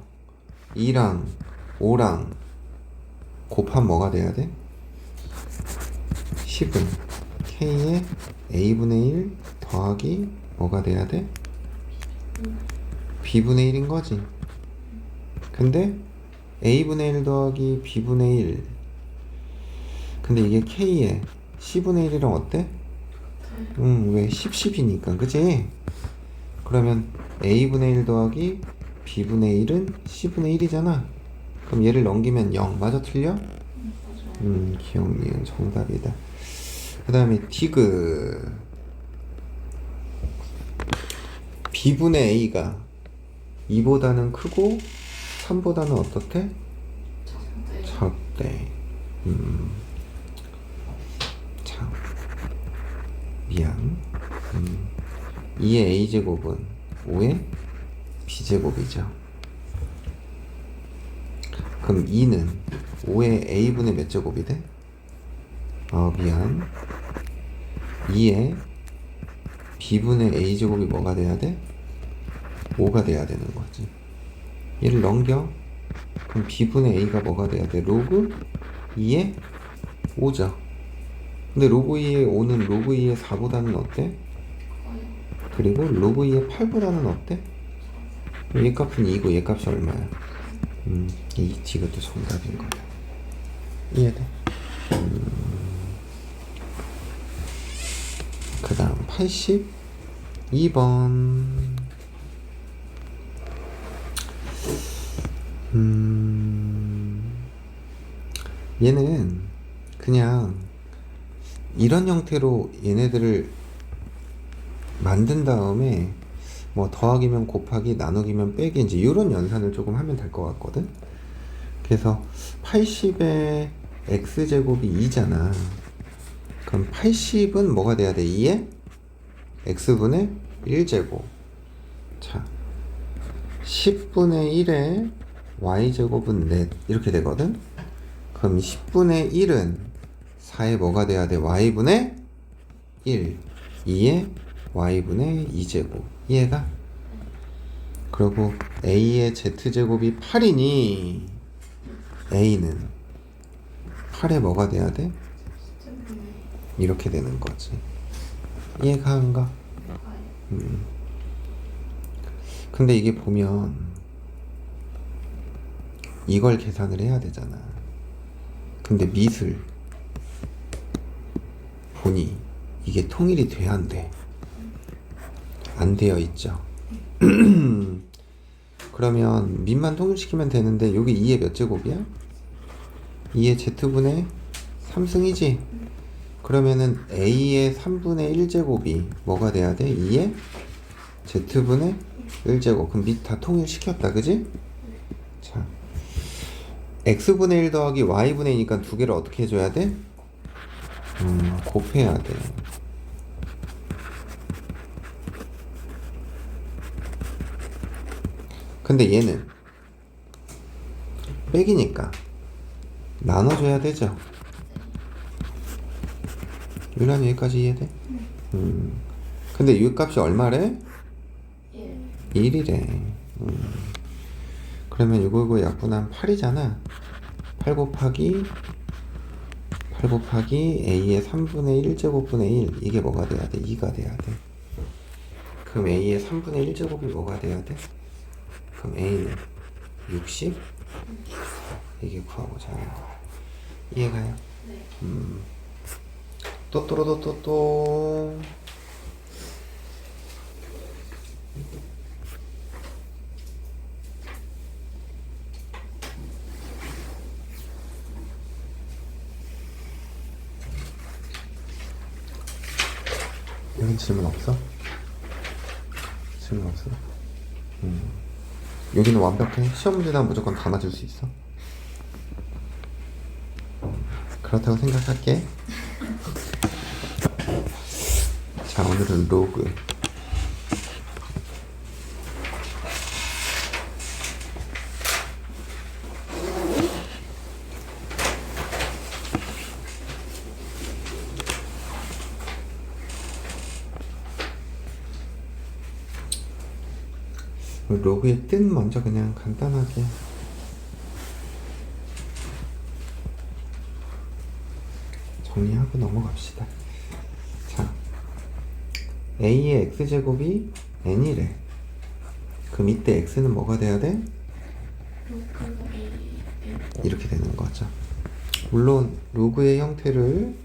2랑 5랑 곱하면 뭐가 돼야 돼? 10은 k에 a분의 1 더하기 뭐가 돼야 돼? b분의 1인 거지. 근데 a분의 1 더하기 b분의 1, 근데 이게 k에 c분의 1이랑 어때? 왜 10, 10이니까 그치? 그러면 a분의 1 더하기 b분의 1은 c분의 1이잖아. 그럼 얘를 넘기면 0. 맞아 틀려? 기억 니은 정답이다. 그 다음에 디귿 b분의 a가 2보다는 크고 3보다는 어떻대? 작대. 참 미안. 2의 a제곱은 5의 b제곱이죠. 그럼 2는 5의 a분의 몇 제곱이 돼? 미안. 2의 b분의 a제곱이 뭐가 돼야 돼? 5가 돼야 되는 거지. 얘를 넘겨. 그럼 b분의 a가 뭐가 돼야 돼? 로그 2의 5죠. 근데 로그 2의 5는 로그 2의 4보다는 어때? 그리고 로그 2의 8보다는 어때? 얘 값은 2고 얘 값이 얼마야? 이 디귿도 정답인 거야. 이해돼? 그 다음 82번. 얘는 그냥 이런 형태로 얘네들을 만든 다음에 뭐 더하기면 곱하기, 나누기면 빼기, 이제 이런 연산을 조금 하면 될 것 같거든. 그래서 80의 x제곱이 2잖아. 그럼 80은 뭐가 돼야 돼? 2의 x분의 1제곱. 자, 10분의 1의 y제곱은 넷 이렇게 되거든. 그럼 10분의 1은 4의 뭐가 돼야 돼? y분의 1. 2의 y분의 2제곱. 이해가? 그리고 a의 z제곱이 8이니 a는 8에 뭐가 돼야 돼? 이렇게 되는 거지. 이해가 안 가? 근데 이게 보면 이걸 계산을 해야 되잖아. 근데 미술 보니 이게 통일이 돼야 안 돼? 안 되어 있죠. 그러면 밑만 통일시키면 되는데 여기 2의 몇 제곱이야? 2의 z분의 3승이지? 그러면은 a의 3분의 1제곱이 뭐가 돼야 돼? 2의 z분의 1제곱. 그럼 밑 다 통일시켰다, 그지? 자, x분의 1 더하기 y분의 2니까 두 개를 어떻게 해줘야 돼? 곱해야 돼. 근데 얘는 빼기니까 나눠줘야 되죠. 유란 여기까지 이해돼? 근데 이 값이 얼마래? 1이래. 그러면 이거 약분하면 8이잖아. 8 곱하기 a의 3분의 1제곱분의 1. 이게 뭐가 돼야 돼? 2가 돼야 돼. 그럼 a의 3분의 1제곱이 뭐가 돼야 돼? 그럼 a는 60? 이게 구하고자 하는 거야. 이해가요? 네. 또또로또또또. 여긴 질문 없어? 질문 없어? 여기는 완벽해? 시험 문제나 무조건 다 맞을 수 있어? 그렇다고 생각할게. 자, 오늘은 로그 로그의 뜻 먼저 그냥 간단하게 정리하고 넘어갑시다. 자, a의 x제곱이 n이래. 그럼 이때 x는 뭐가 돼야 돼? 로그 A 이렇게 되는 거죠. 물론 로그의 형태를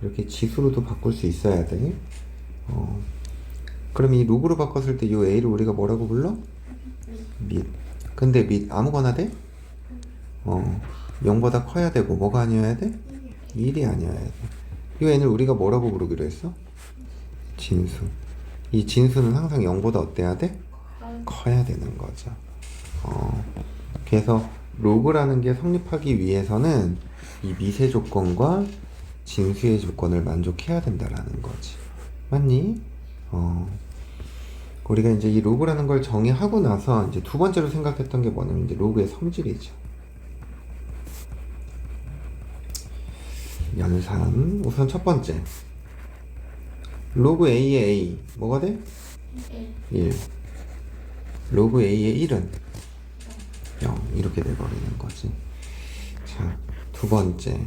이렇게 지수로도 바꿀 수 있어야 돼. 그럼 이 로그로 바꿨을 때 이 a를 우리가 뭐라고 불러? 밑. 근데 밑 아무거나 돼? 0보다 커야 되고 뭐가 아니어야 돼? 1이 아니어야 돼. 이 n을 우리가 뭐라고 부르기로 했어? 진수. 이 진수는 항상 0보다 어때야 돼? 커야 되는 거죠. 그래서 로그라는 게 성립하기 위해서는 이 미세 조건과 진수의 조건을 만족해야 된다라는 거지. 맞니? 우리가 이제 이 로그라는 걸 정의하고 나서 이제 두 번째로 생각했던 게 뭐냐면 이제 로그의 성질이죠. 연산. 우선 첫 번째. 로그 A의 A. 뭐가 돼? 1. 로그 A의 1은 0. 이렇게 돼버리는 거지. 자, 두 번째.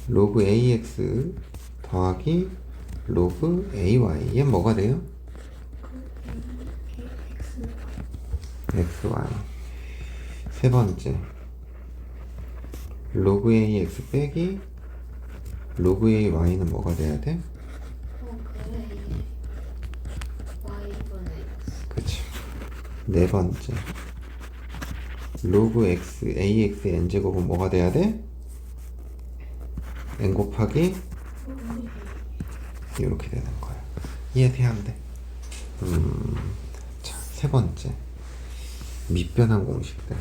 로그 AX 더하기 로그 AY. 얘 뭐가 돼요? XY. 세 번째. 로그 AX 빼기 로그 AY는 뭐가 돼야 돼? 그치. 네 번째. 로그 X AX N제곱은 뭐가 돼야 돼? N 곱하기 이렇게 되는 거야. 이해돼야 안 돼? 자, 세 번째. 밑변환 공식들.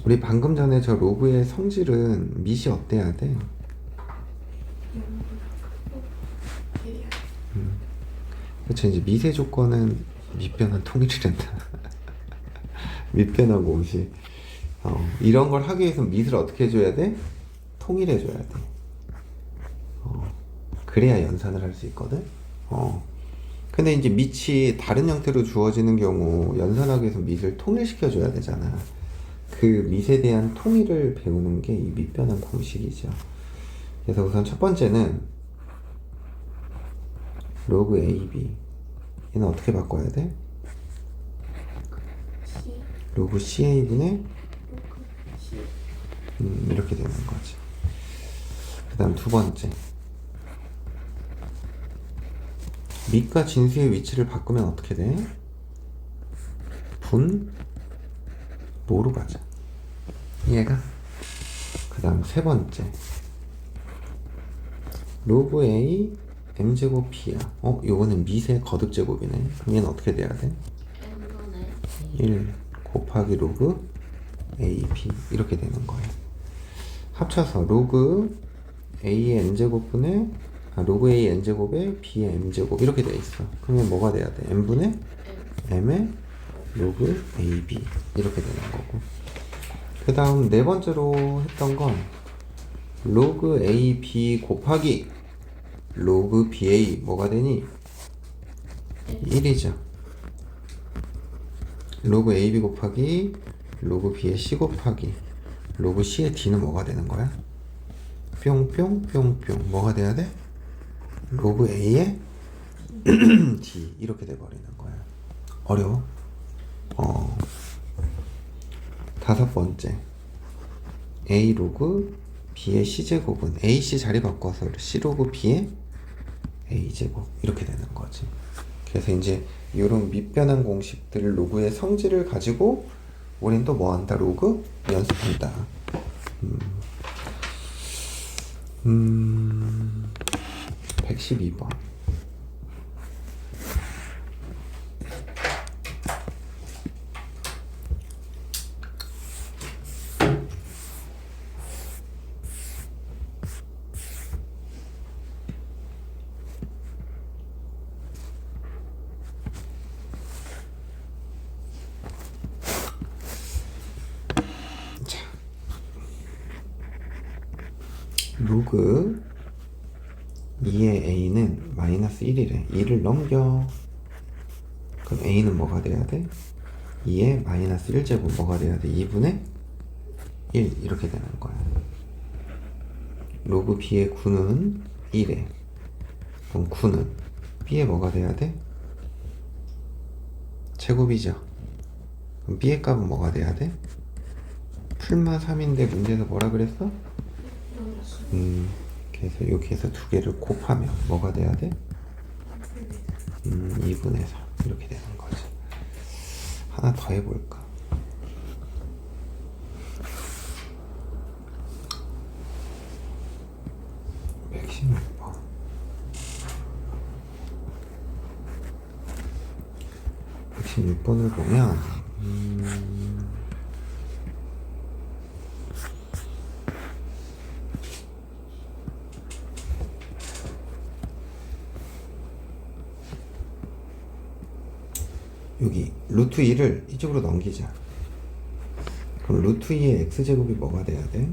우리 방금 전에 저 로그의 성질은 밑이 어때야 돼? 그쵸. 이제 미세 조건은 밑변환 통일이란다. 밑변환 공식. 이런 걸 하기 위해서 밑을 어떻게 해줘야 돼? 통일해줘야 돼. 그래야 연산을 할 수 있거든. 근데 이제 밑이 다른 형태로 주어지는 경우 연산하기 위해서 밑을 통일시켜줘야 되잖아. 그 밑에 대한 통일을 배우는 게 이 밑변환 공식이죠. 그래서 우선 첫 번째는 로그 AB. 얘는 어떻게 바꿔야 돼? 로그 CA분의 이렇게 되는 거지. 그 다음 두 번째. 밑과 진수의 위치를 바꾸면 어떻게 돼? 분 뭐로 가자. 이해가? 그 다음 세 번째. 로그 A m제곱 B야. 요거는 밑의 거듭제곱이네. 그럼 얘는 어떻게 돼야 돼? 1 곱하기 로그 AB 이렇게 되는 거예요. 합쳐서 로그 A의 n제곱분의 로그 A n제곱에 B의 m제곱 이렇게 돼 있어. 그러면 뭐가 돼야 돼? n분의 m의 로그 AB 이렇게 되는 거고. 그 다음 네 번째로 했던 건 로그 AB 곱하기 로그 BA 뭐가 되니? 1이죠. 로그 AB 곱하기 로그 B의 C 곱하기 로그 C의 D는 뭐가 되는 거야? 뿅뿅뿅뿅 뭐가 돼야 돼? 로그 A의 D 이렇게 돼버리는 거야. 어려워? 다섯 번째. A 로그 B의 C제곱은 AC 자리 바꿔서 C 로그 B의 A제곱 이렇게 되는 거지. 그래서 이제 이런 밑변환 공식들 로그의 성질을 가지고 우린 또 뭐 한다? 로그 연습한다. 112번. 로그 2의 a는 마이너스 1이래. 2를 넘겨. 그럼 a는 뭐가 돼야 돼? 2의 마이너스 1제곱 뭐가 돼야 돼? 2분의 1 이렇게 되는 거야. 로그 b의 9는 1에 그럼 9는 b의 뭐가 돼야 돼? 제곱이죠. 그럼 b의 값은 뭐가 돼야 돼? 풀마 3인데 문제에서 뭐라 그랬어? 그래서 여기에서 두 개를 곱하면 뭐가 돼야 돼? 2분의 3 이렇게 되는 거지. 하나 더 해볼까? (116번) (116번을) 보면 여기 루트 2를 이쪽으로 넘기자. 그럼 루트 2의 x제곱이 뭐가 돼야 돼?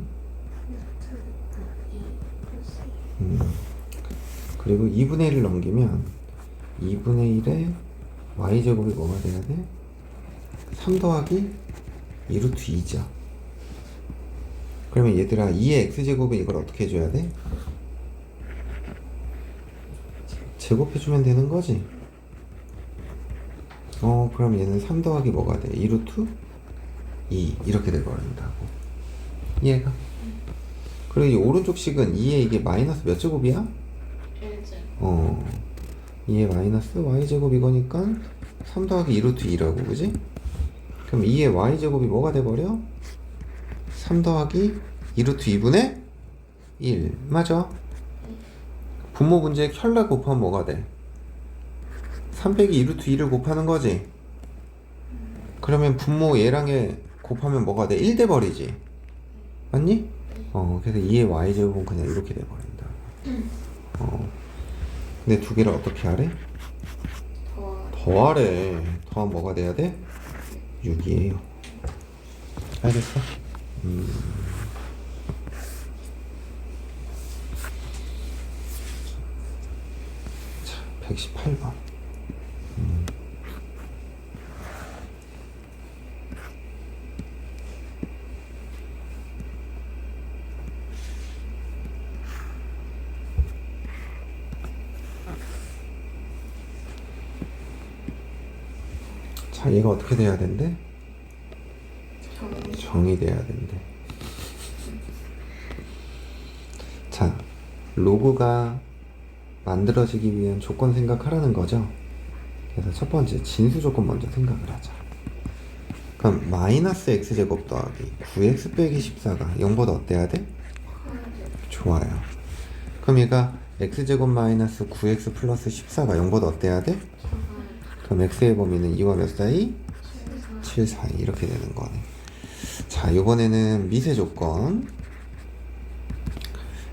그리고 2분의 1을 넘기면 2분의 1의 y제곱이 뭐가 돼야 돼? 3 더하기 2루트 2죠. 그러면 얘들아 2의 x제곱은 이걸 어떻게 해줘야 돼? 제곱해주면 되는 거지? 그럼 얘는 3 더하기 뭐가 돼? 2루트 2 이렇게 돼버린다고. 이해가? 그리고 이 오른쪽 식은 2의 이게 마이너스 몇 제곱이야? 1제곱. 2의 마이너스 y제곱 이거니까 3 더하기 2루트 2라고 그지? 그럼 2의 y제곱이 뭐가 돼버려? 3 더하기 2루트 2분의 1 맞아? 분모 분자에 켤라 곱하면 뭐가 돼? 3 빼기 2루트 2를 곱하는 거지? 그러면 분모 얘랑 얘 곱하면 뭐가 돼? 1 돼버리지? 맞니? 그래서 2의 y제곱은 그냥 이렇게 돼버린다. 근데 두 개를 어떻게 하래? 더하래. 더하면 뭐가 돼야 돼? 6이에요. 알겠어? 자, 118번. 자, 얘가 어떻게 돼야 된대? 정이 돼야 된대. 자, 로그가 만들어지기 위한 조건 생각하라는 거죠. 그래서 첫 번째 진수 조건 먼저 생각을 하자. 그럼 마이너스 x제곱 더하기 9x 빼기 14가 0보다 어때야 돼? 좋아요. 그럼 얘가 x제곱 마이너스 9x 플러스 14가 0보다 어때야 돼? 그럼 x의 범위는 2와 몇 사이? 7 사이 이렇게 되는 거네. 자, 이번에는 미세 조건.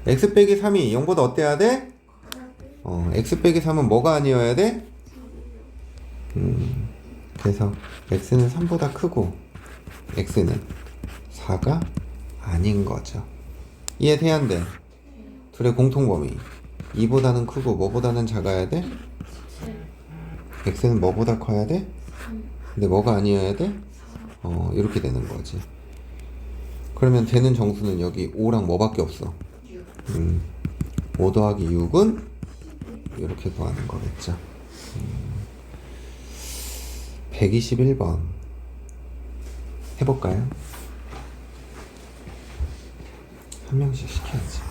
x 빼기 3이 0보다 어때야 돼? x 빼기 3은 뭐가 아니어야 돼? 그래서 x는 3보다 크고 x는 4가 아닌 거죠. 이해돼야 돼? 둘의 공통범위 2보다는 크고 뭐보다는 작아야 돼? x는 뭐보다 커야 돼? 근데 뭐가 아니어야 돼? 이렇게 되는 거지. 그러면 되는 정수는 여기 5랑 뭐밖에 없어? 5 더하기 6은 이렇게 구하는 거겠죠. 121번 해볼까요? 한 명씩 시켜야지.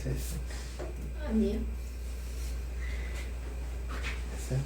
했어. 아니에요. 했어요?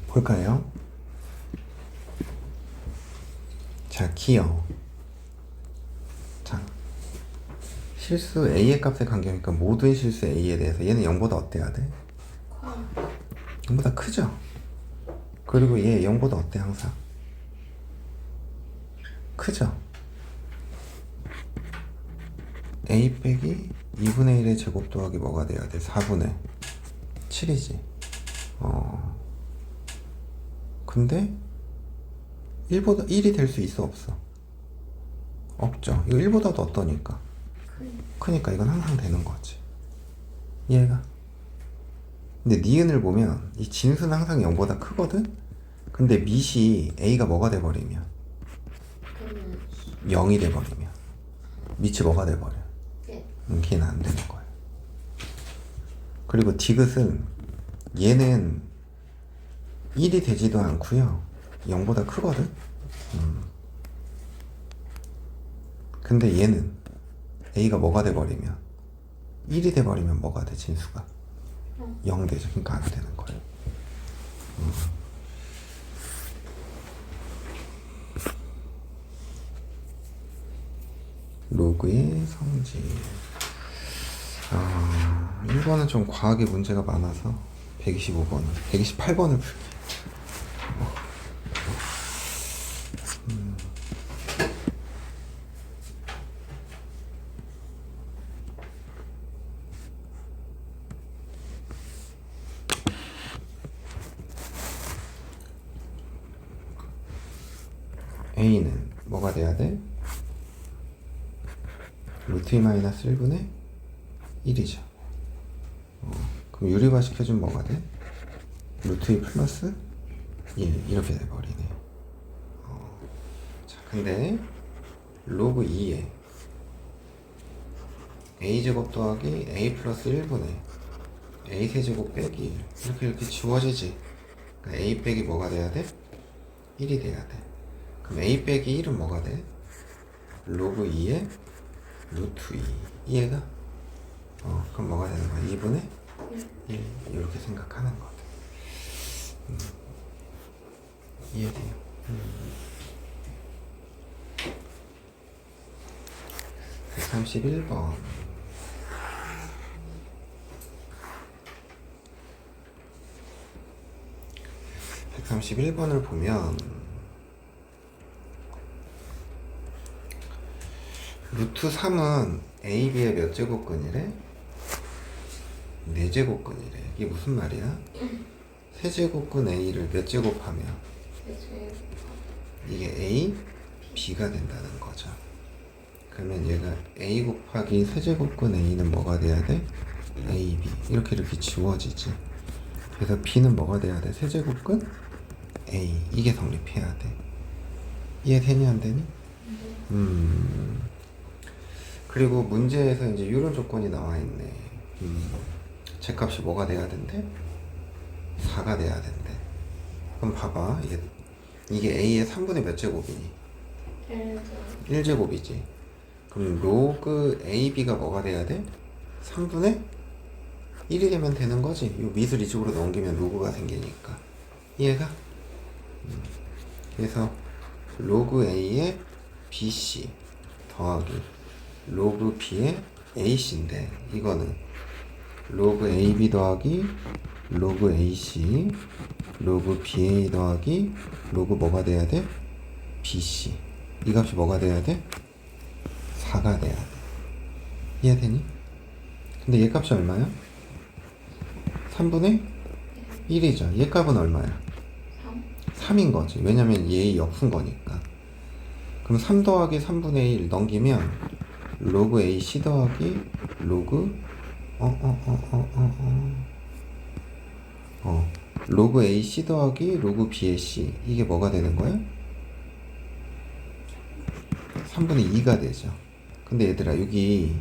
볼까요? 자, 기어. 자, 실수 A의 값의 간격이니까 모두의 실수 A에 대해서 얘는 0보다 어때야 돼? 0보다 크죠? 그리고 얘 0보다 어때 항상? 크죠? A 빼기 2분의 1의 제곱 더하기 뭐가 돼야 돼? 4분의 7이지. 근데 1보다 1이 될 수 있어 없어? 없죠. 이거 1보다도 어떠니까? 크니까 이건 항상 되는 거지. 이해가? 근데 니은을 보면 이 진수는 항상 0보다 크거든? 근데 밑이 A가 뭐가 돼버리면? 0이 돼버리면 밑이 뭐가 돼버려? 걔는 안 되는 거야. 그리고 디귿은 얘는 1이 되지도 않고요 0보다 크거든? 근데 얘는 A가 뭐가 돼버리면 1이 돼버리면 뭐가 돼? 진수가 0 되죠. 그러니까 안 되는 거예요. 로그의 성질. 1번은 좀 과하게 문제가 많아서 125번은 128번을 풀게. A는 뭐가 돼야 돼? 루트 2 마이너스 1분의 1이죠. 그럼 유리화 시켜주면 뭐가 돼? 루트 2 플러스 1 이렇게 돼버리네. 자, 근데 로그 2에 a제곱 더하기 a 플러스 1분의 a 세제곱 빼기 1 이렇게 지워지지. 그러니까 a 빼기 뭐가 돼야 돼? 1이 돼야 돼. 그럼 a 빼기 1은 뭐가 돼? 로그 2에 루트 2. 이해가? 그럼 뭐가 되는 거야? 2분의 1 이렇게 생각하는 거다. 이해돼요? 131번. (131번을) 보면 루트 3은 a, b의 몇 제곱근이래? 4제곱근이래. 이게 무슨 말이야? 세제곱근 a를 몇 제곱하면 이게 a, b가 된다는 거죠. 그러면 얘가 a 곱하기 세제곱근 a는 뭐가 돼야 돼? a, b 이렇게 지워지지. 그래서 b는 뭐가 돼야 돼? 세제곱근 a. 이게 성립해야 돼. 이해되니 안 되니? 그리고 문제에서 이제 이런 조건이 나와 있네. 제 값이 뭐가 돼야 된대? 4가 돼야 된대. 그럼 봐봐. 이게 a의 3분의 몇 제곱이니? 1제곱이지. 그럼 로그 ab가 뭐가 돼야 돼? 3분의 1이 되면 되는 거지. 이 밑을 이쪽으로 넘기면 로그가 생기니까. 이해가? 그래서 로그 a의 bc 더하기 로그 b의 ac인데 이거는 로그 ab 더하기 로그 ac 로그 ba 더하기 로그 뭐가 돼야 돼? bc. 이 값이 뭐가 돼야 돼? 4가 돼야 돼. 이해되니? 근데 얘 값이 얼마야? 3분의 1이죠. 얘 값은 얼마야? 3인 거지. 왜냐면 얘의 역수인 거니까. 그럼 3 더하기 3분의 1 넘기면 로그 AC 더하기 로그 로그 AC 더하기 로그 BAC 이게 뭐가 되는 거야? 3분의 2가 되죠. 근데 얘들아 여기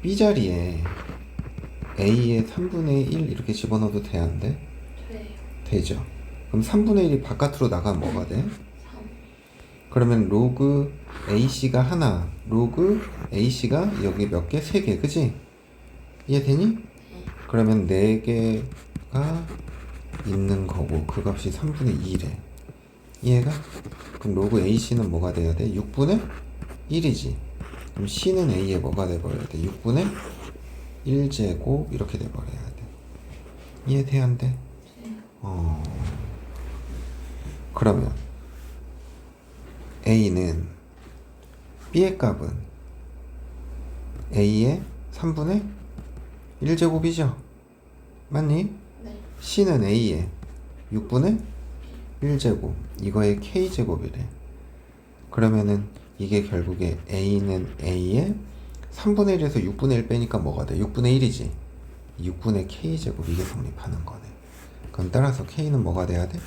B 자리에 A의 3분의 1 이렇게 집어넣어도 돼야 안 돼? 돼요. 되죠. 그럼 3분의 1이 바깥으로 나가면 뭐가 돼? 3. 그러면 로그 AC가 하나, 로그 AC가 여기 몇 개? 3개, 그지? 이해되니? 그러면 4개가 있는 거고 그 값이 3분의 2래. 이해가? 그럼 로그 AC는 뭐가 돼야 돼? 6분의 1이지. 그럼 C는 A에 뭐가 돼버려야 돼? 6분의 1제곱 이렇게 돼버려야 돼. 이해돼야 안 돼? 그러면 A는 B의 값은 A의 3분의 1제곱이죠? 맞니? 네. C는 A의 6분의 1제곱 이거의 K제곱이래. 그러면은 이게 결국에 A는 A의 3분의 1에서 6분의 1 빼니까 뭐가 돼? 6분의 1이지? 6분의 K제곱 이게 성립하는 거네. 그럼 따라서 K는 뭐가 돼야 돼?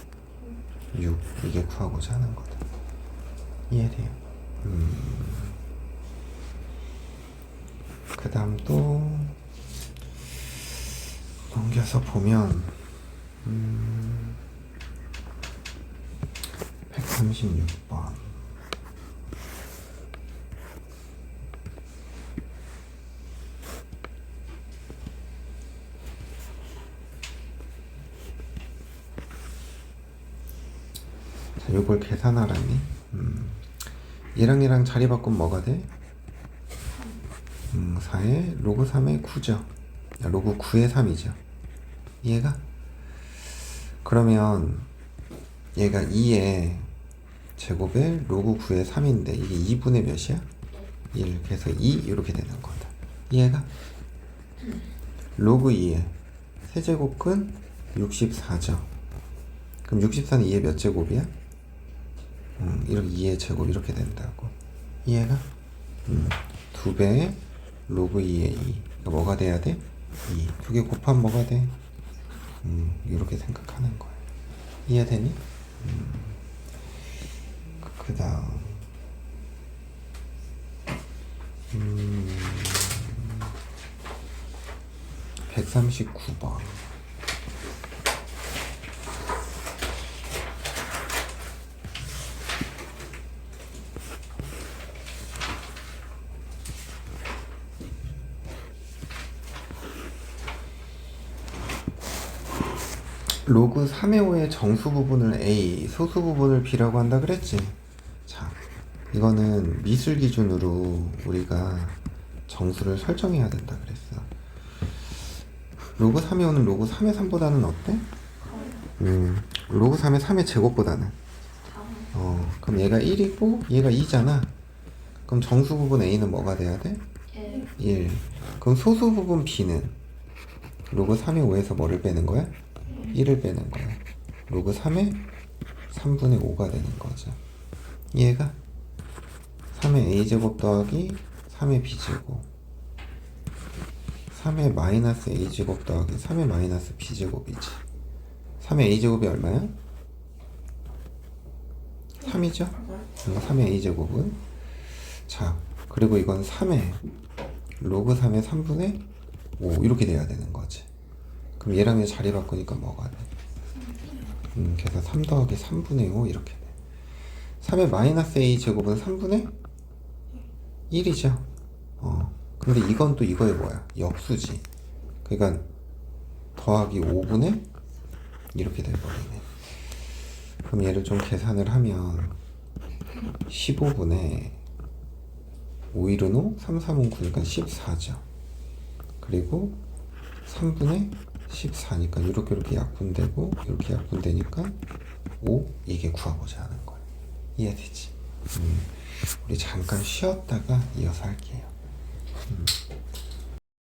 6 이게 구하고자 하는 거다. 이해돼요? 그 다음 또 넘겨서 보면 136번 자, 요걸 계산하라니. 얘랑 자리 바꾸면 뭐가 돼? 4에 로그 3의 9죠. 로그 9의 3이죠. 이해가? 그러면 얘가 2의 제곱에 로그 9의 3인데 이게 2분의 몇이야? 1. 그래서 2 이렇게 되는 거다. 이해가? 로그 2의 세제곱근 64죠. 그럼 64는 2의 몇 제곱이야? 이렇게 2의 제곱 이렇게 된다고. 이해가? 2배의 로그 2의 2. 이거 뭐가 돼야 돼? 2. 2개 곱하면 뭐가 돼? 이렇게 생각하는 거야. 이해되니? 그 다음 139번 로그 3의 5의 정수 부분을 A, 소수 부분을 B라고 한다 그랬지? 자, 이거는 미술 기준으로 우리가 정수를 설정해야 된다 그랬어. 로그 3의 5는 로그 3의 3보다는 어때? 로그 3의 3의 제곱보다는 그럼 얘가 1이고 얘가 2잖아. 그럼 정수 부분 A는 뭐가 돼야 돼? 1. 그럼 소수 부분 B는 로그 3의 5에서 뭐를 빼는 거야? 1을 빼는 거야. 로그 3의 3분의 5가 되는 거죠. 얘가 3의 a제곱 더하기 3의 b제곱 3의 마이너스 a제곱 더하기 3의 마이너스 b제곱이지. 3의 a제곱이 얼마야? 3이죠? 3의 a제곱은 자 그리고 이건 3의 로그 3의 3분의 5 이렇게 돼야 되는 거지. 그럼 얘랑 얘 자리 바꾸니까 뭐가 돼? 그래서 3 더하기 3분의 5 이렇게 돼. 3의 마이너스 a 제곱은 3분의 1이죠. 근데 이건 또 이거의 뭐야? 역수지. 그러니까 더하기 5분의 이렇게 돼버리네. 그럼 얘를 좀 계산을 하면 15분의 5일은 5, 3, 3은 9니까 14죠. 그리고 3분의 14니까 이렇게 약분되고 이렇게 약분되니까 5 이게 구하고자 하는 거야. 이해되지? 우리 잠깐 쉬었다가 이어서 할게요.